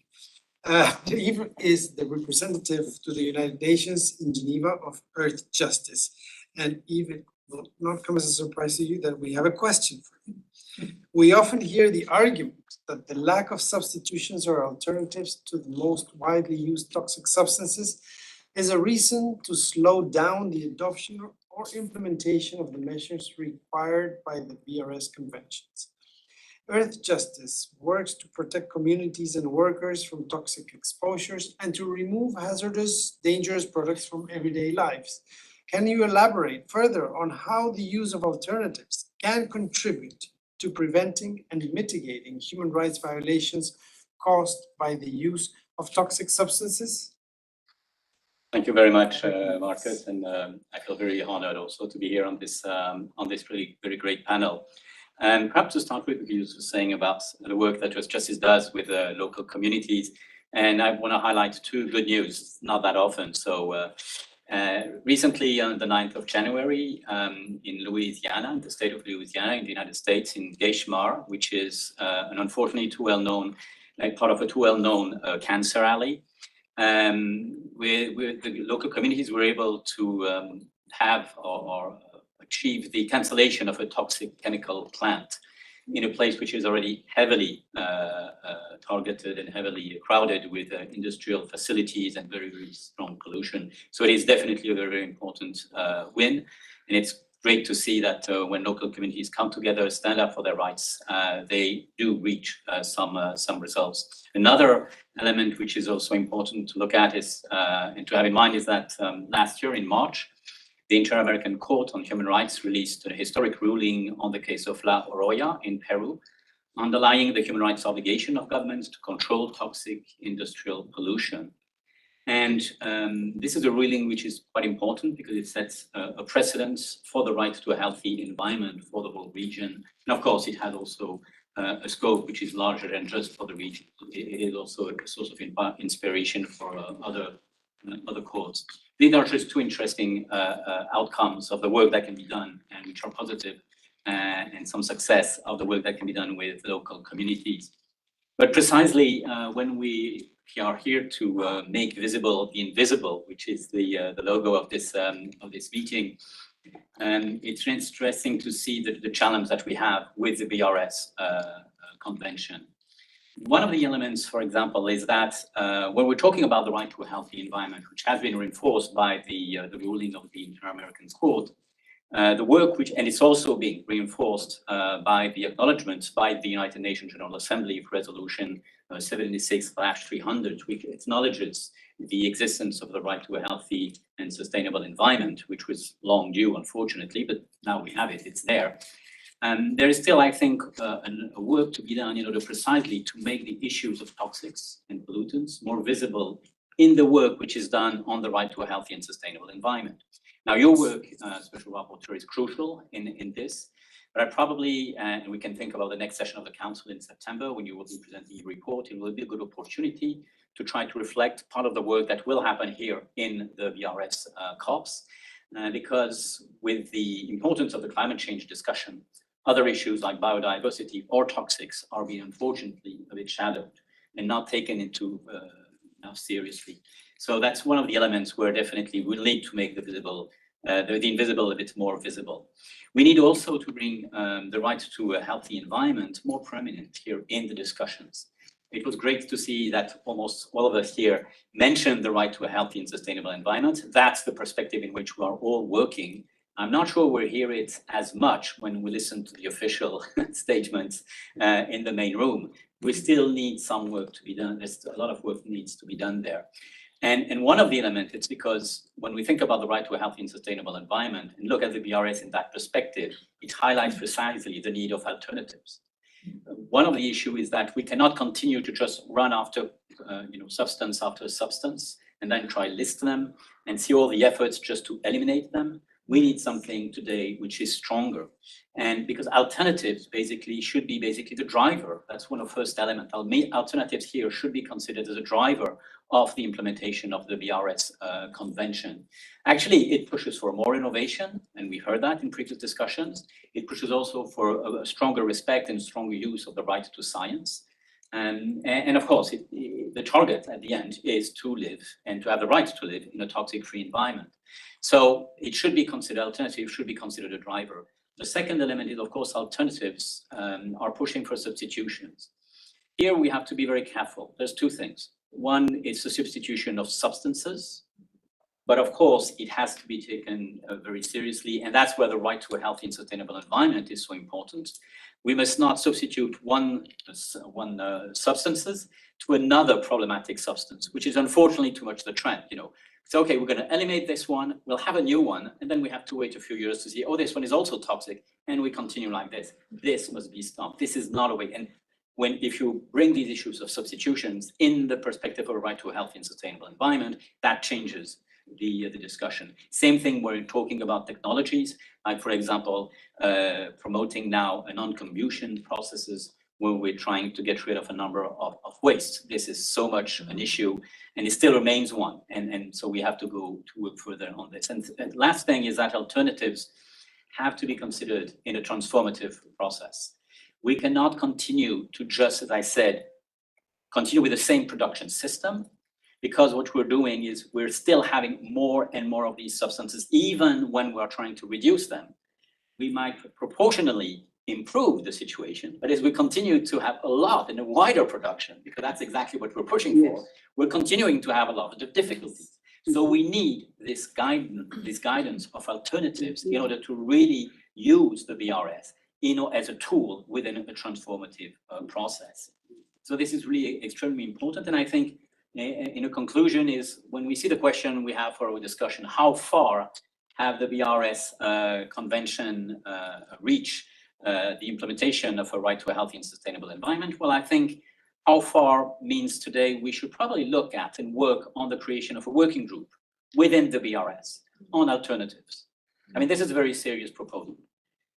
you. Eve is the representative to the United Nations in Geneva of Earth Justice. And Eve, it will not come as a surprise to you that we have a question for you. We often hear the argument that the lack of substitutions or alternatives to the most widely used toxic substances is a reason to slow down the adoption or implementation of the measures required by the BRS Conventions. Earth Justice works to protect communities and workers from toxic exposures and to remove hazardous, dangerous products from everyday lives. Can you elaborate further on how the use of alternatives can contribute to preventing and mitigating human rights violations caused by the use of toxic substances? Thank you very much, Marcus, and I feel very honored also to be here on this really very great panel. And perhaps to start with, you were saying about the work that Earth Justice does with local communities, and I want to highlight two good news, not that often. So recently, on the 9th of January, in Louisiana, in the state of Louisiana, in the United States, in Geishmar, which is an unfortunately too well-known, part of a too well-known cancer alley, where the local communities were able to have or achieve the cancellation of a toxic chemical plant in a place which is already heavily targeted and heavily crowded with industrial facilities and very, very strong pollution. So it is definitely a very, very important win. And it's great to see that when local communities come together, stand up for their rights, they do reach some results. Another element which is also important to look at is, and to have in mind, is that last year in March, the Inter-American Court on Human Rights released a historic ruling on the case of La Oroya in Peru, underlying the human rights obligation of governments to control toxic industrial pollution. And this is a ruling which is quite important because it sets a precedent for the right to a healthy environment for the whole region. And of course, it has also a scope which is larger than just for the region. It is also a source of inspiration for other courts. These are just two interesting outcomes of the work that can be done and which are positive, and some success of the work that can be done with local communities. But precisely when we are here to make visible the invisible, which is the logo of this meeting, it's interesting to see the challenge that we have with the BRS Convention. One of the elements, for example, is that when we're talking about the right to a healthy environment, which has been reinforced by the ruling of the Inter-American Court, the work which, and it's also being reinforced by the acknowledgements by the United Nations General Assembly Resolution 76/300, which acknowledges the existence of the right to a healthy and sustainable environment, which was long due, unfortunately, but now we have it, it's there. And there is still, I think, a work to be done in order precisely to make the issues of toxics and pollutants more visible in the work which is done on the right to a healthy and sustainable environment. Now, your work, Special Rapporteur, is crucial in this, but I probably, and we can think about the next session of the Council in September when you will be presenting your report, it will be a good opportunity to try to reflect part of the work that will happen here in the BRS COPs, because with the importance of the climate change discussion, other issues like biodiversity or toxics are being unfortunately a bit shadowed and not taken into enough seriously. So that's one of the elements where definitely we need to make the visible, the invisible a bit more visible. We need also to bring the right to a healthy environment more prominent here in the discussions. It was great to see that almost all of us here mentioned the right to a healthy and sustainable environment. That's the perspective in which we are all working. I'm not sure we hear it as much when we listen to the official statements in the main room. We still need some work to be done. There's a lot of work needs to be done there. And one of the elements, it's because when we think about the right to a healthy and sustainable environment and look at the BRS in that perspective, it highlights precisely the need of alternatives. One of the issues is that we cannot continue to just run after substance after substance and then try to list them and see all the efforts just to eliminate them. We need something today which is stronger. And because alternatives basically should be the driver. That's one of the first elements. Alternatives here should be considered as a driver of the implementation of the BRS Convention. Actually, it pushes for more innovation, and we heard that in previous discussions. It pushes also for a stronger respect and stronger use of the right to science. And of course, the target at the end is to live and to have the right to live in a toxic-free environment. So it should be considered, alternative should be considered a driver. The second element is, of course, alternatives are pushing for substitutions. Here we have to be very careful. There's two things. One is the substitution of substances, but of course it has to be taken very seriously, and that's where the right to a healthy and sustainable environment is so important. We must not substitute one substances to another problematic substance, which is unfortunately too much the trend. So okay, we're going to eliminate this one, we'll have a new one, and then we have to wait a few years to see, oh, this one is also toxic, and we continue like this. This must be stopped. This is not a way. And if you bring these issues of substitutions in the perspective of a right to a healthy and sustainable environment, that changes the discussion. Same thing when we're talking about technologies, like for example, promoting now non-combustion processes where we're trying to get rid of a number of wastes. This is so much an issue, and it still remains one. And so we have to go to work further on this. And last thing is that alternatives have to be considered in a transformative process. We cannot continue to just, as I said, continue with the same production system, because what we're doing is we're still having more and more of these substances, even when we're trying to reduce them. We might proportionally improve the situation, but as we continue to have a lot in a wider production, because that's exactly what we're pushing for, we're continuing to have a lot of difficulties. So we need this guidance of alternatives in order to really use the BRS, as a tool within a transformative process. So this is really extremely important, and I think in a conclusion is when we see the question we have for our discussion, how far have the BRS Convention reached the implementation of a right to a healthy and sustainable environment? Well, I think how far means today we should probably look at and work on the creation of a working group within the BRS on alternatives. I mean, this is a very serious proposal.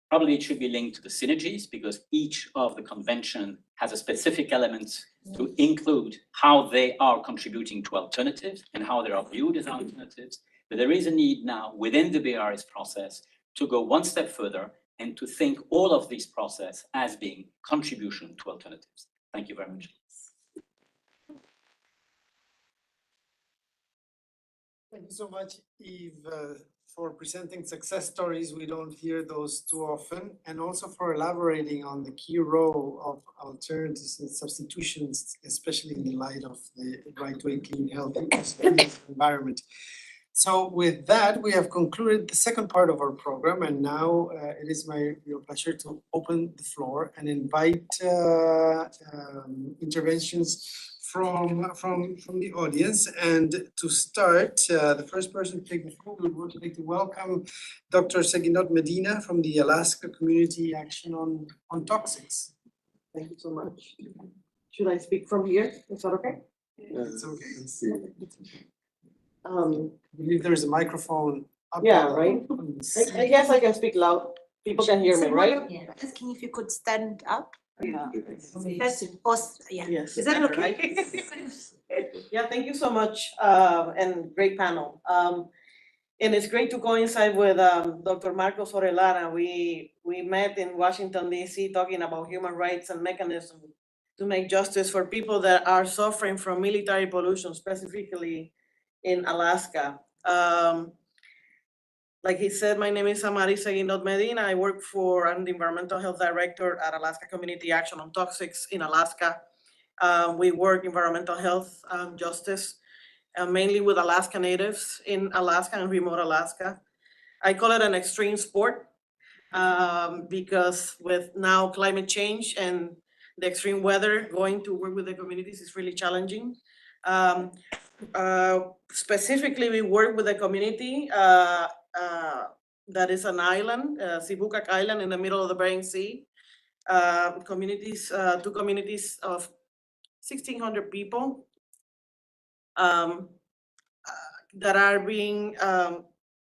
Probably it should be linked to the synergies, because each of the convention has a specific element to include how they are contributing to alternatives and how they are viewed as alternatives. But there is a need now within the BRS process to go one step further and to think all of this process as being contribution to alternatives. Thank you very much. Thank you so much, Yves, for presenting success stories. We don't hear those too often, and also for elaborating on the key role of alternatives and substitutions, especially in the light of the right to a clean, healthy environment. So with that, we have concluded the second part of our program, and now it is my real pleasure to open the floor and invite interventions from the audience. And to start, the first person to take the floor, we would like to welcome Dr. Seginot Medina from the Alaska Community Action on Toxics. Thank you so much. Should I speak from here? Is that okay? It's okay. I believe there's a microphone up. Yeah, right? I guess I can speak loud. People can hear me, right? Asking if you could stand up. Yeah. Yes. Is that okay? Yeah, thank you so much, and great panel. And it's great to coincide with Dr. Marcos Orellana. We met in Washington, D.C. talking about human rights and mechanisms to make justice for people that are suffering from military pollution, specifically in Alaska. Like he said, my name is Amari Seginot Medina. I work I'm the environmental health director at Alaska Community Action on Toxics in Alaska. We work environmental health justice, mainly with Alaska Natives in Alaska and remote Alaska. I call it an extreme sport because with now climate change and the extreme weather, going to work with the communities is really challenging. Specifically, we work with a community that is an island, Sibukak Island in the middle of the Bering Sea. Two communities of 1,600 people that are being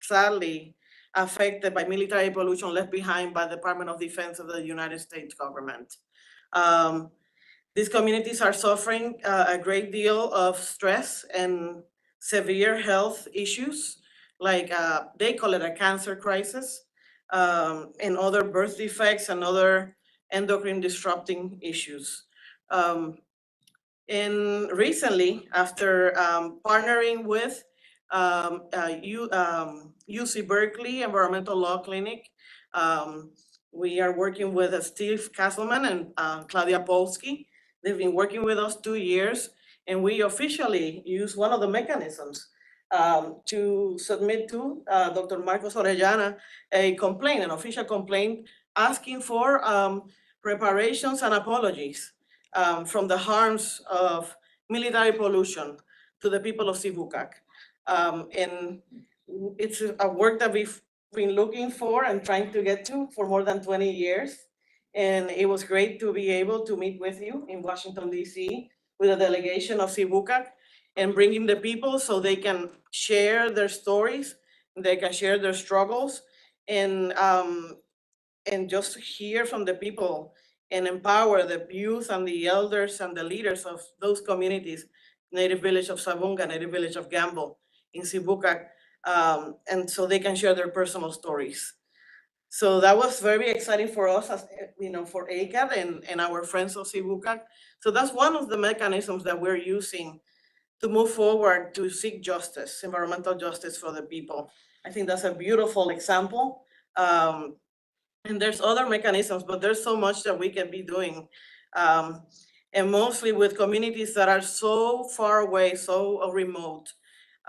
sadly affected by military pollution left behind by the Department of Defense of the United States government. These communities are suffering a great deal of stress and severe health issues, like they call it a cancer crisis, and other birth defects and other endocrine disrupting issues. And recently, after partnering with UC Berkeley Environmental Law Clinic, we are working with Steve Castleman and Claudia Polsky. They've been working with us 2 years, and we officially use one of the mechanisms to submit to Dr. Marcos Orellana a complaint, an official complaint, asking for reparations and apologies from the harms of military pollution to the people of Sibucac. And it's a work that we've been looking for and trying to get to for more than 20 years. And it was great to be able to meet with you in Washington, D.C. with a delegation of Sibucac and bringing the people so they can share their stories, they can share their struggles, and just hear from the people and empower the youth and the elders and the leaders of those communities, native village of Sabunga, native village of Gamble in Sibucac, and so they can share their personal stories. So that was very exciting for us, as for ACAD and our friends of Sibucac. So that's one of the mechanisms that we're using to move forward to seek justice, environmental justice for the people. I think that's a beautiful example. And there's other mechanisms, but there's so much that we can be doing. And mostly with communities that are so far away, so remote.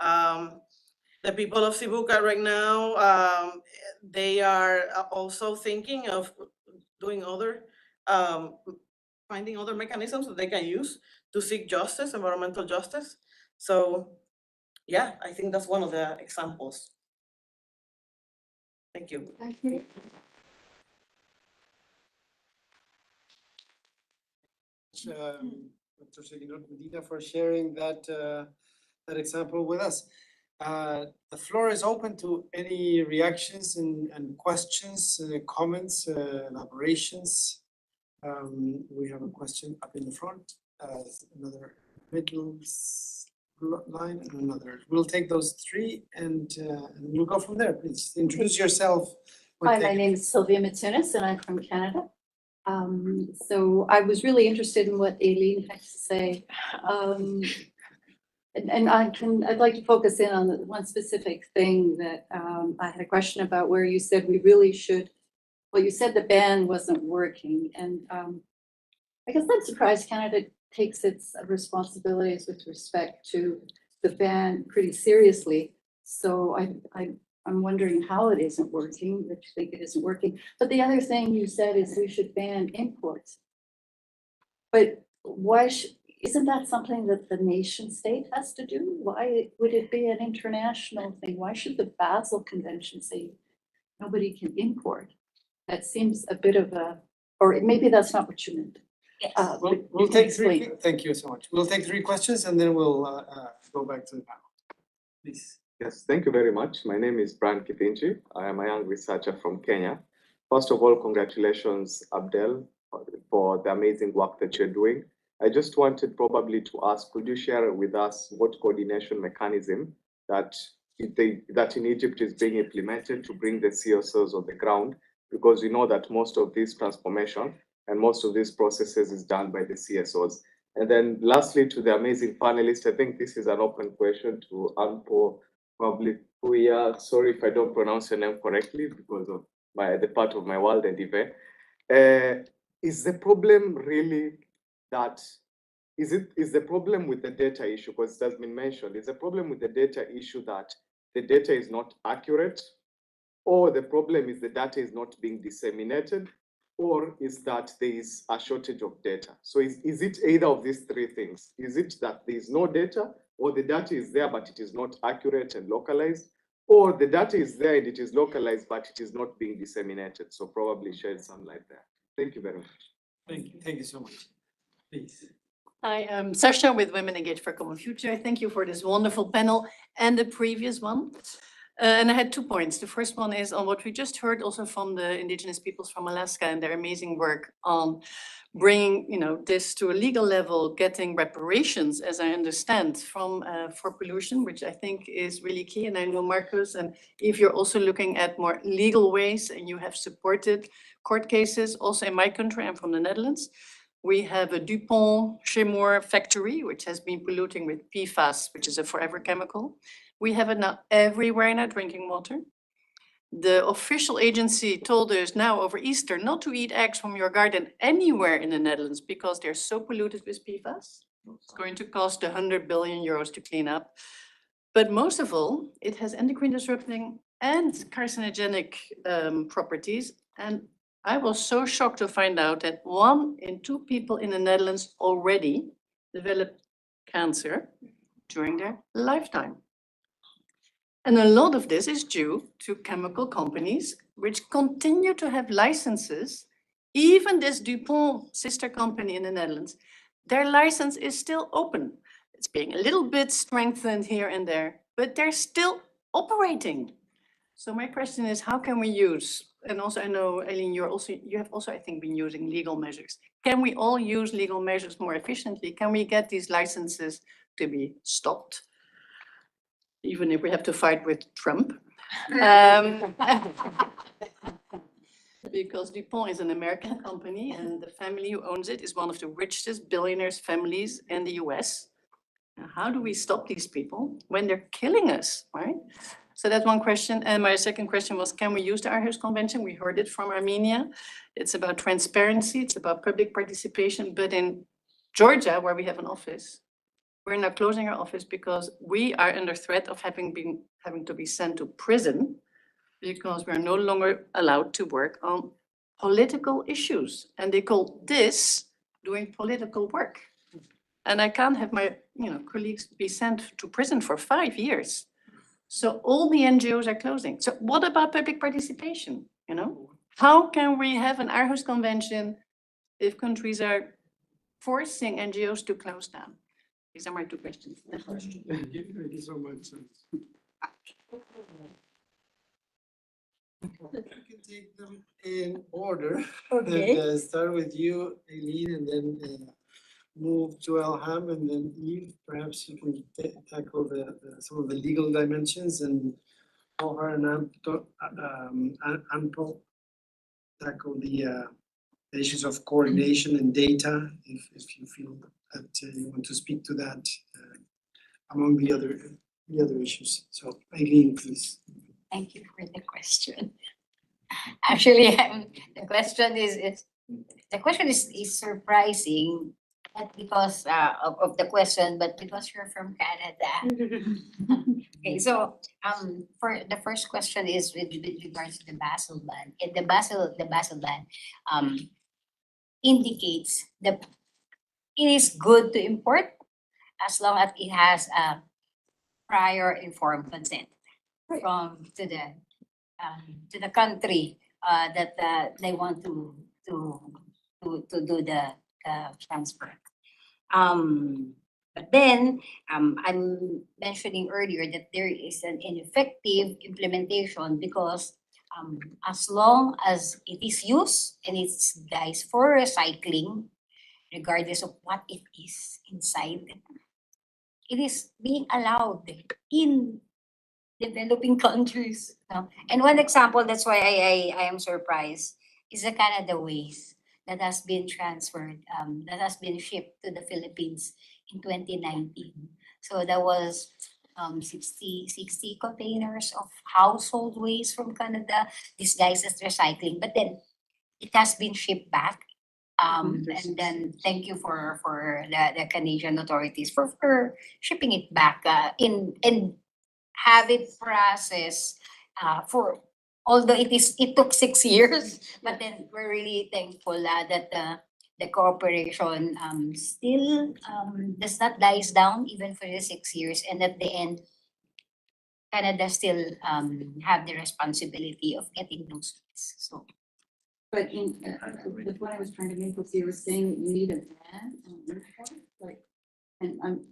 The people of Sibucac right now, they are also thinking of doing other, finding other mechanisms that they can use to seek justice, environmental justice. So yeah, I think that's one of the examples. Thank you. Thank you. Dr. Seguinot Medina, for sharing that example with us. The floor is open to any reactions and questions, comments, elaborations. We have a question up in the front, another middle line, and another. We'll take those three and we'll go from there. Please introduce yourself. Hi, my name is Sylvia Mitsunas and I'm from Canada. So I was really interested in what Aileen had to say. And I'd like to focus in on one specific thing that I had a question about, where you said we really should, well, you said the ban wasn't working. And I guess I'm surprised Canada takes its responsibilities with respect to the ban pretty seriously. So I'm wondering how it isn't working, if you think it isn't working. But the other thing you said is we should ban imports. But why isn't that something that the nation state has to do? Why would it be an international thing? Why should the Basel Convention say nobody can import? That seems a bit of a, or maybe that's not what you meant. Yes. We'll take three. Thank you so much. We'll take three questions and then we'll go back to the panel. Please. Yes, thank you very much. My name is Brian Kipinji. I am a young researcher from Kenya. First of all, congratulations, Abdel, for the amazing work that you're doing. I just wanted probably to ask, could you share with us what coordination mechanism that in Egypt is being implemented to bring the CSOs on the ground? Because we know that most of this transformation and most of these processes is done by the CSOs. And then lastly, to the amazing panelists, I think this is an open question to Ampo Publicuya. Sorry if I don't pronounce your name correctly because of the part of my world and event. Is the problem really that, is the problem with the data issue, because it has been mentioned, is the problem with the data issue that the data is not accurate, or the problem is the data is not being disseminated, or is that there is a shortage of data? So is it either of these three things? Is it that there is no data, or the data is there but it is not accurate and localized, or the data is there and it is localized but it is not being disseminated? So probably shed some light there. Thank you very much. Thank you so much. Please. Hi, I'm Sasha with Women Engaged for a Common Future. Thank you for this wonderful panel and the previous one. And I had 2 points. The first one is on what we just heard also from the indigenous peoples from Alaska and their amazing work on bringing, this to a legal level, getting reparations, as I understand, from for pollution, which I think is really key. And I know Marcos, and if you're also looking at more legal ways and you have supported court cases, also in my country, I'm from the Netherlands. We have a DuPont Chemours factory, which has been polluting with PFAS, which is a forever chemical. We have it now everywhere in our drinking water. The official agency told us now over Easter not to eat eggs from your garden anywhere in the Netherlands because they're so polluted with PFAS. It's going to cost 100 billion euros to clean up. But most of all, it has endocrine disrupting and carcinogenic properties. And I was so shocked to find out that 1 in 2 people in the Netherlands already developed cancer during their lifetime. And a lot of this is due to chemical companies which continue to have licenses. Even this DuPont sister company in the Netherlands, their license is still open. It's being a little bit strengthened here and there, but they're still operating. So my question is, how can we use, and also I know, Eileen, you have also, I think, been using legal measures. Can we all use legal measures more efficiently? Can we get these licenses to be stopped? Even if we have to fight with Trump. Because DuPont is an American company and the family who owns it is one of the richest billionaires families in the US. Now, how do we stop these people when they're killing us, right? So that's one question. And my second question was, can we use the Aarhus Convention? We heard it from Armenia. It's about transparency, it's about public participation, but in Georgia, where we have an office, we're now closing our office because we are under threat of having to be sent to prison because we're no longer allowed to work on political issues. And they call this doing political work. And I can't have my colleagues be sent to prison for 5 years. So all the NGOs are closing. So what about public participation? How can we have an Aarhus Convention if countries are forcing NGOs to close down? These are my 2 questions. Thank you so much. You can take them in order. Okay. And, start with you, Eileen, and then move to Elham, and then Eve. Perhaps you can tackle some of the legal dimensions, and Ohar and Anpo tackle the issues of coordination and data, if you feel that you want to speak to that among the other issues. So Eileen, please. Thank you for the question. Actually, the question is surprising, not because of the question, but because you're from Canada. Okay, so for the first question is with regards to the Basel ban. And the Basel ban indicates that it is good to import as long as it has a prior informed consent to the country that they want to do the transfer. But then I'm mentioning earlier that there is an ineffective implementation because as long as it is used and it's guys for recycling, regardless of what it is inside, it is being allowed in developing countries. And one example, that's why I am surprised, is the Canada waste that has been transferred, that has been shipped to the Philippines in 2019. So that was 60 containers of household waste from Canada, disguised as recycling, but then it has been shipped back. And then thank you for the Canadian authorities for shipping it back and have it processed for, although it took 6 years, but then we're really thankful that the cooperation still does not dies down even for the 6 years, and at the end Canada still have the responsibility of getting those goods. So But the point I was trying to make was you were saying that you need a ban on import, and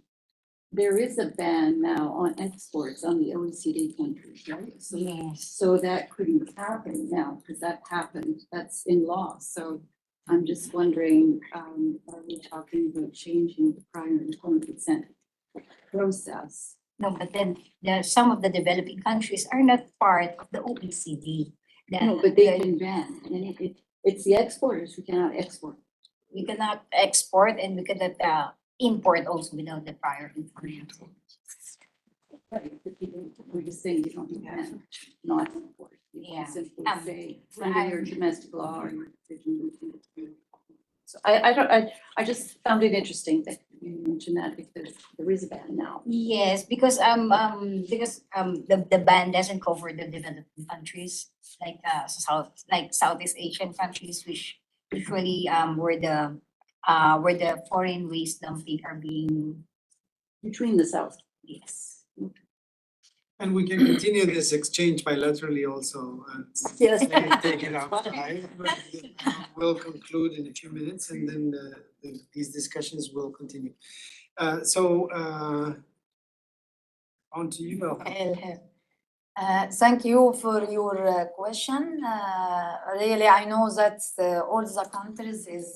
there is a ban now on exports on the OECD countries, right? So, yes. So that couldn't happen now because that happened. That's in law. So I'm just wondering, are we talking about changing the prior informed consent process? No, but then some of the developing countries are not part of the OECD. No, but they can ban, and it's the exporters who cannot export. we cannot export and we cannot import also without the prior information. We're just saying you don't have not import. You can Yeah. simply Um, say, but under I- your domestic law or your decision. So I just found it interesting that you mentioned that because there is a ban now. Yes, because the ban doesn't cover the developing countries like Southeast Asian countries, which usually where the foreign waste dumping are being, Between the South. yes. And we can continue this exchange bilaterally also. Yes. Take it outside, but we'll conclude in a few minutes and then these discussions will continue. On to you, Elham. Thank you for your question. Really, I know that all the countries is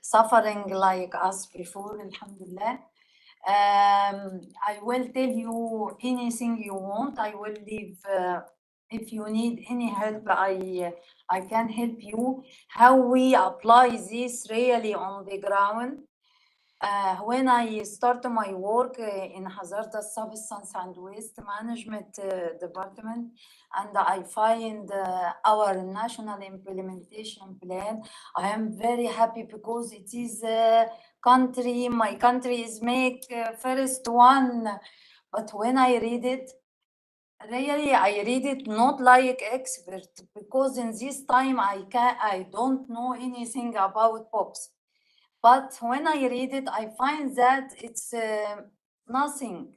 suffering like us before, alhamdulillah. I will tell you anything you want. I will leave, if you need any help, I can help you. How we apply this really on the ground. When I start my work in hazardous substance and waste management department, and I find our national implementation plan, I am very happy because it is my country is make first one. But when I read it, really I read it not like expert, because in this time I don't know anything about POPs. But when I read it, I find that it's nothing.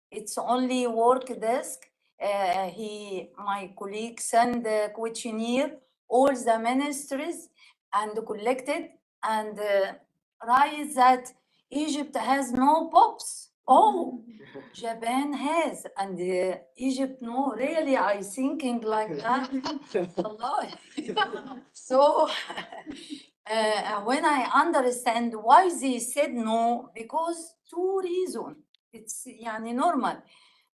It's only work desk. My colleague sent the questionnaire, all the ministries, and collected and write that Egypt has no POPs. Oh, Japan has, and Egypt no. Really, I thinking like that. Allah. So. When I understand why they said no, because two reasons. It's normal.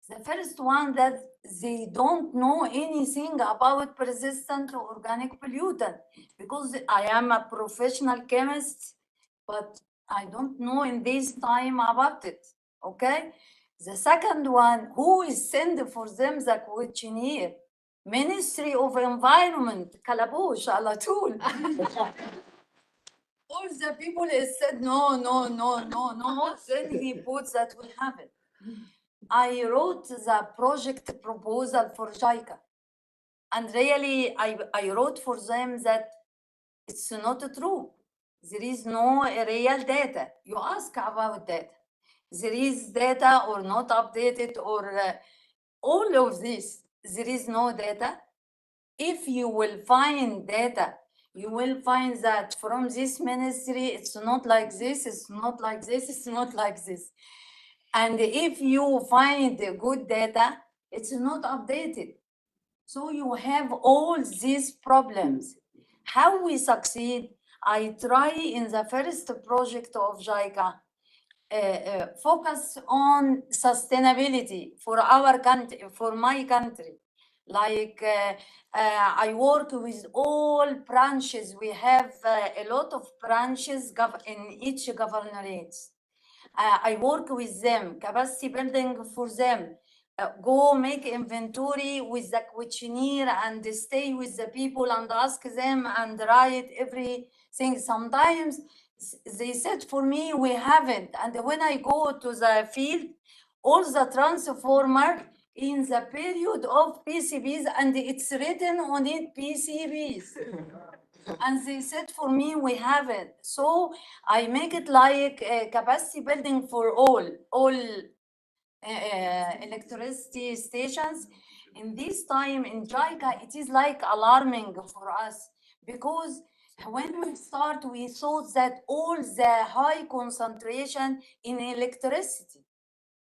The first one, that they don't know anything about persistent organic pollutant, because I am a professional chemist, but I don't know in this time about it. Okay. The second one, who is sending for them the questionnaire? Ministry of Environment, Kalabush, ala tool. All the people said no. Then he put that will happen. I wrote the project proposal for JICA. And really, I wrote for them that it's not true. There is no real data. You ask about data. There is data or not updated or all of this. There is no data. If you will find data, you will find that from this ministry, it's not like this, it's not like this, it's not like this. And if you find the good data, it's not updated. So you have all these problems. How we succeed? I try in the first project of JICA, focus on sustainability for our country, for my country. Like I work with all branches. We have a lot of branches in each governorate. I work with them, capacity building for them. Go make inventory with the questionnaire and stay with the people and ask them and write everything. Sometimes they said for me, we haven't. And when I go to the field, all the transformer in the period of PCBs, and it's written on it PCBs. And they said for me, we haven't. So I make it like a capacity building for all electricity stations. In this time in JICA, it is like alarming for us, because when we start, we thought that all the high concentration in electricity.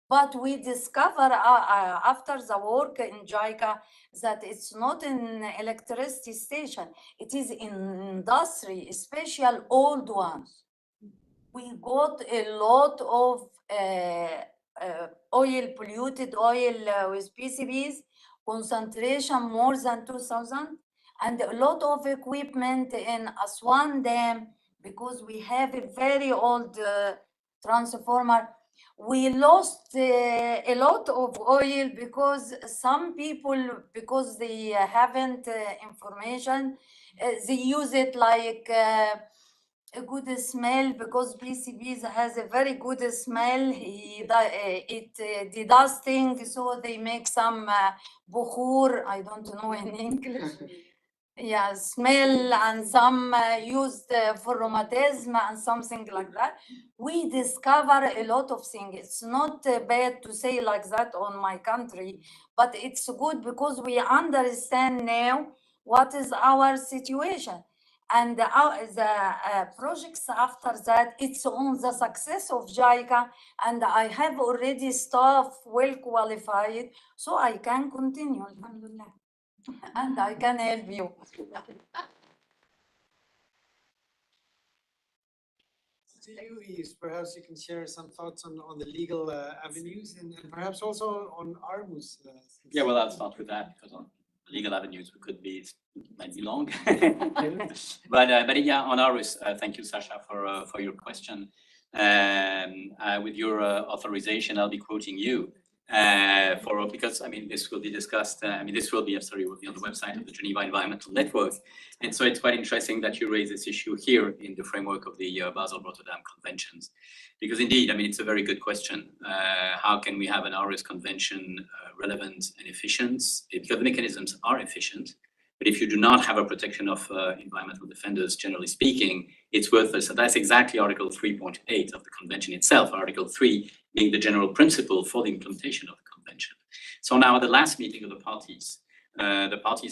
But we discover after the work in JICA that it's not in electricity station. It is in industry, especially old ones. We got a lot of polluted oil with PCBs, concentration more than 2,000, and a lot of equipment in Aswan Dam, because we have a very old transformer. We lost a lot of oil because some people, because they haven't information, they use it like a good smell, because PCBs has a very good smell. The dusting, so they make some bukhur, I don't know in English. Yeah, smell, and some used for rheumatism and something like that. We discover a lot of things. It's not bad to say like that on my country, but it's good because we understand now what is our situation. And the projects after that, it's on the success of JICA, and I have already staff well qualified, so I can continue, alhamdulillah. And I can help you. To you is perhaps you can share some thoughts on the legal avenues and perhaps also on ARMUS. Yeah, well, I'll start with that because on legal avenues we could be might be long. But yeah, on ARMUS, thank you, Sasha, for your question. With your authorization, I'll be quoting you. Because I mean this will be discussed. This will be will be on the website of the Geneva Environmental Network, and so it's quite interesting that you raise this issue here in the framework of the Basel-Rotterdam Conventions, because indeed, it's a very good question. How can we have an ARIS convention relevant and efficient? Because the mechanisms are efficient, but if you do not have a protection of environmental defenders, generally speaking, it's worthless. And that's exactly Article 3.8 of the convention itself. Article 3 being the general principle for the implementation of the convention. So now at the last meeting of the parties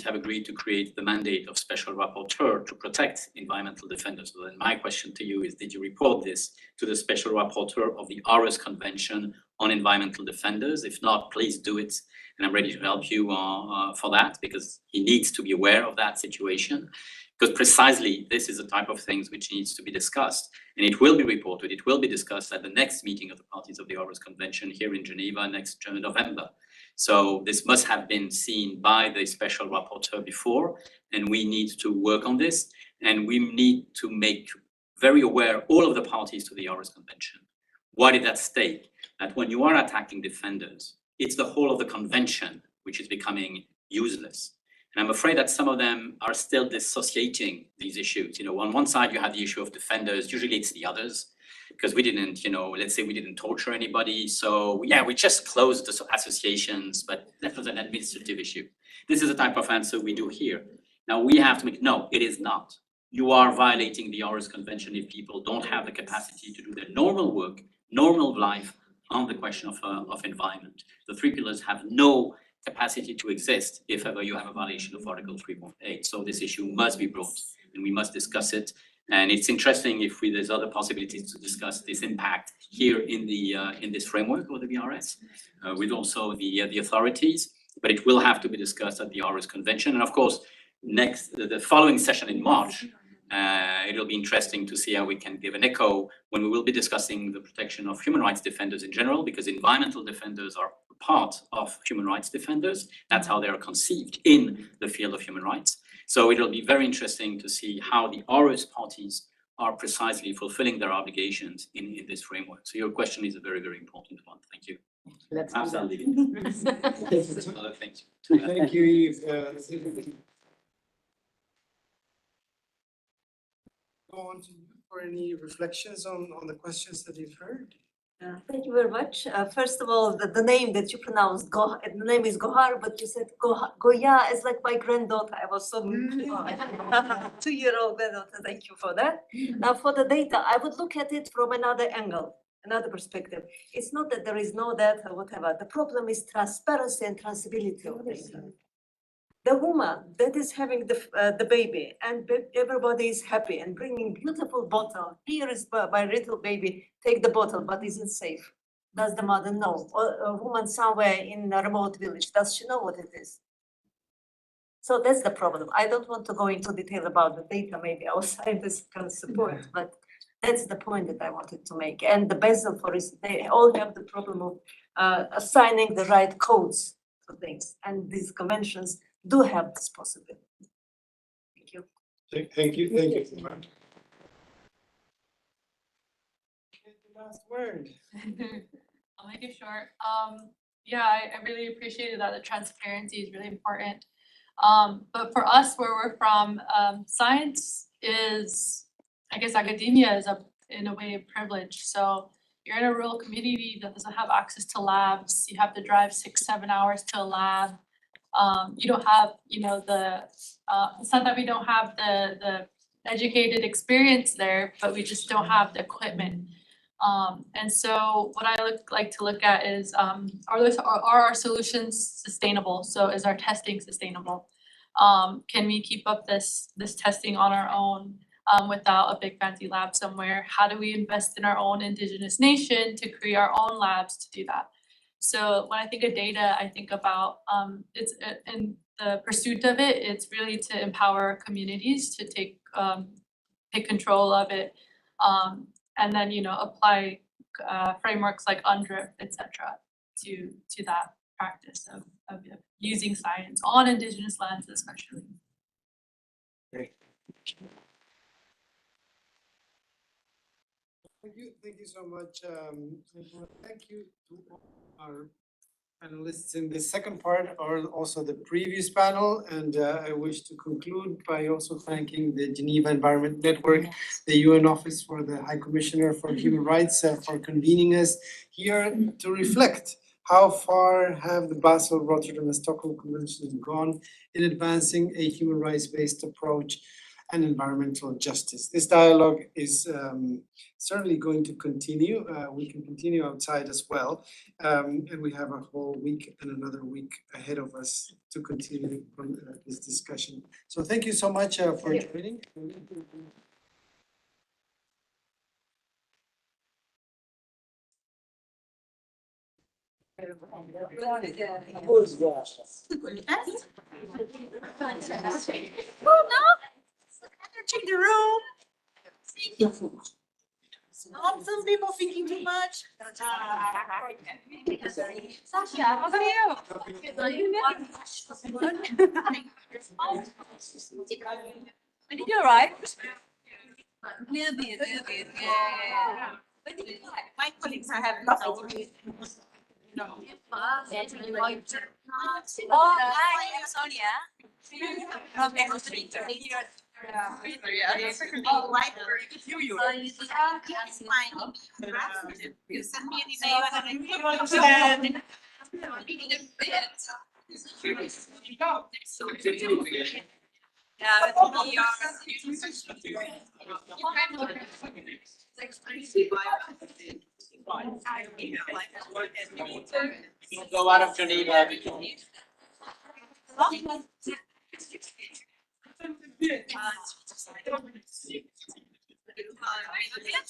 have agreed to create the mandate of special rapporteur to protect environmental defenders. So then my question to you is, did you report this to the special rapporteur of the ARIS Convention on environmental defenders? If not, please do it. And I'm ready to help you for that, because he needs to be aware of that situation. Because precisely this is the type of things which needs to be discussed, and it will be reported, it will be discussed at the next meeting of the parties of the ARIS Convention here in Geneva next November. So this must have been seen by the special rapporteur before, and we need to work on this, and we need to make very aware all of the parties to the ARIS Convention. What is at stake? That when you are attacking defenders, it's the whole of the convention which is becoming useless. And I'm afraid that some of them are still dissociating these issues. On one side, you have the issue of defenders. Usually it's the others, because we didn't, let's say we didn't torture anybody. So yeah, we just closed the associations, but that was an administrative issue. This is the type of answer we do here. Now we have to make, no, it is not. You are violating the ARIS Convention if people don't have the capacity to do their normal work, normal life on the question of environment. The three pillars have no capacity to exist if ever you have a violation of Article 3.8. So this issue must be brought, and we must discuss it. And it's interesting if there's other possibilities to discuss this impact here in this framework of the BRS with also the authorities. But it will have to be discussed at the ARIS Convention, and of course, the following session in March. It'll be interesting to see how we can give an echo when we will be discussing the protection of human rights defenders in general, because environmental defenders are part of human rights defenders. That's how they are conceived in the field of human rights. So it'll be very interesting to see how the ARIS parties are precisely fulfilling their obligations in this framework. So your question is a very, very important one. Thank you. Absolutely. Other things. Thank you, Yves. Go on to you for any reflections on the questions that you've heard. Thank you very much. First of all, the name that you pronounced, the name is Gohar, but you said Goya is like my granddaughter. I was so 2-year-old granddaughter. Thank you for that. Now for the data, I would look at it from another angle, another perspective. It's not that there is no data or whatever. The problem is transparency and traceability of data. The woman that is having the baby and everybody is happy and bringing beautiful bottle. Here is my little baby, take the bottle, but is it safe? Does the mother know? Or a woman somewhere in a remote village, does she know what it is? So that's the problem. I don't want to go into detail about the data, maybe our scientists can support, but that's the point that I wanted to make. And the Basel, for instance, they all have the problem of assigning the right codes to things. And these conventions do have this possibility. Thank you. Thank you. Last word. I'll make it short. Yeah, I really appreciated that. The transparency is really important. But for us, where we're from, science is, I guess academia is in a way a privilege. So you're in a rural community that doesn't have access to labs. You have to drive 6-7 hours to a lab. You don't have, you know, it's not that we don't have the educated experience there, but we just don't have the equipment. And so what I like to look at is, are our solutions sustainable? So is our testing sustainable? Can we keep up this testing on our own without a big fancy lab somewhere? How do we invest in our own indigenous nation to create our own labs to do that? So when I think of data, I think about it's in the pursuit of it, it's really to empower communities to take control of it. And then, you know, apply frameworks like UNDRIP, et cetera, to that practice of using science on indigenous lands especially. Great. Thank you so much. Thank you to all our panelists in the second part, or also the previous panel. And I wish to conclude by also thanking the Geneva Environment Network, the UN Office for the High Commissioner for Human Rights for convening us here to reflect how far have the Basel, Rotterdam, and Stockholm Conventions gone in advancing a human rights-based approach and environmental justice. This dialogue is certainly going to continue. We can continue outside as well. And we have a whole week and another week ahead of us to continue this discussion. So thank you so much for joining. Energy in the room. Some people thinking too much. Sasha, how are you? Did you arrive? My colleagues are having trouble. No. Oh, hi, I'm Sonia. From the Oh, right. You send me an email and I Go out of Geneva.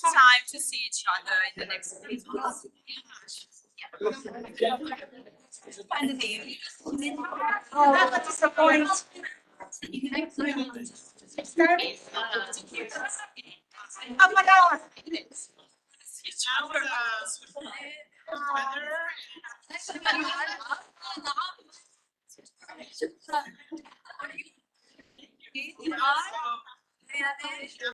time to see each other in the next few months. Find the name. That's disappointing. How about ours? Weather.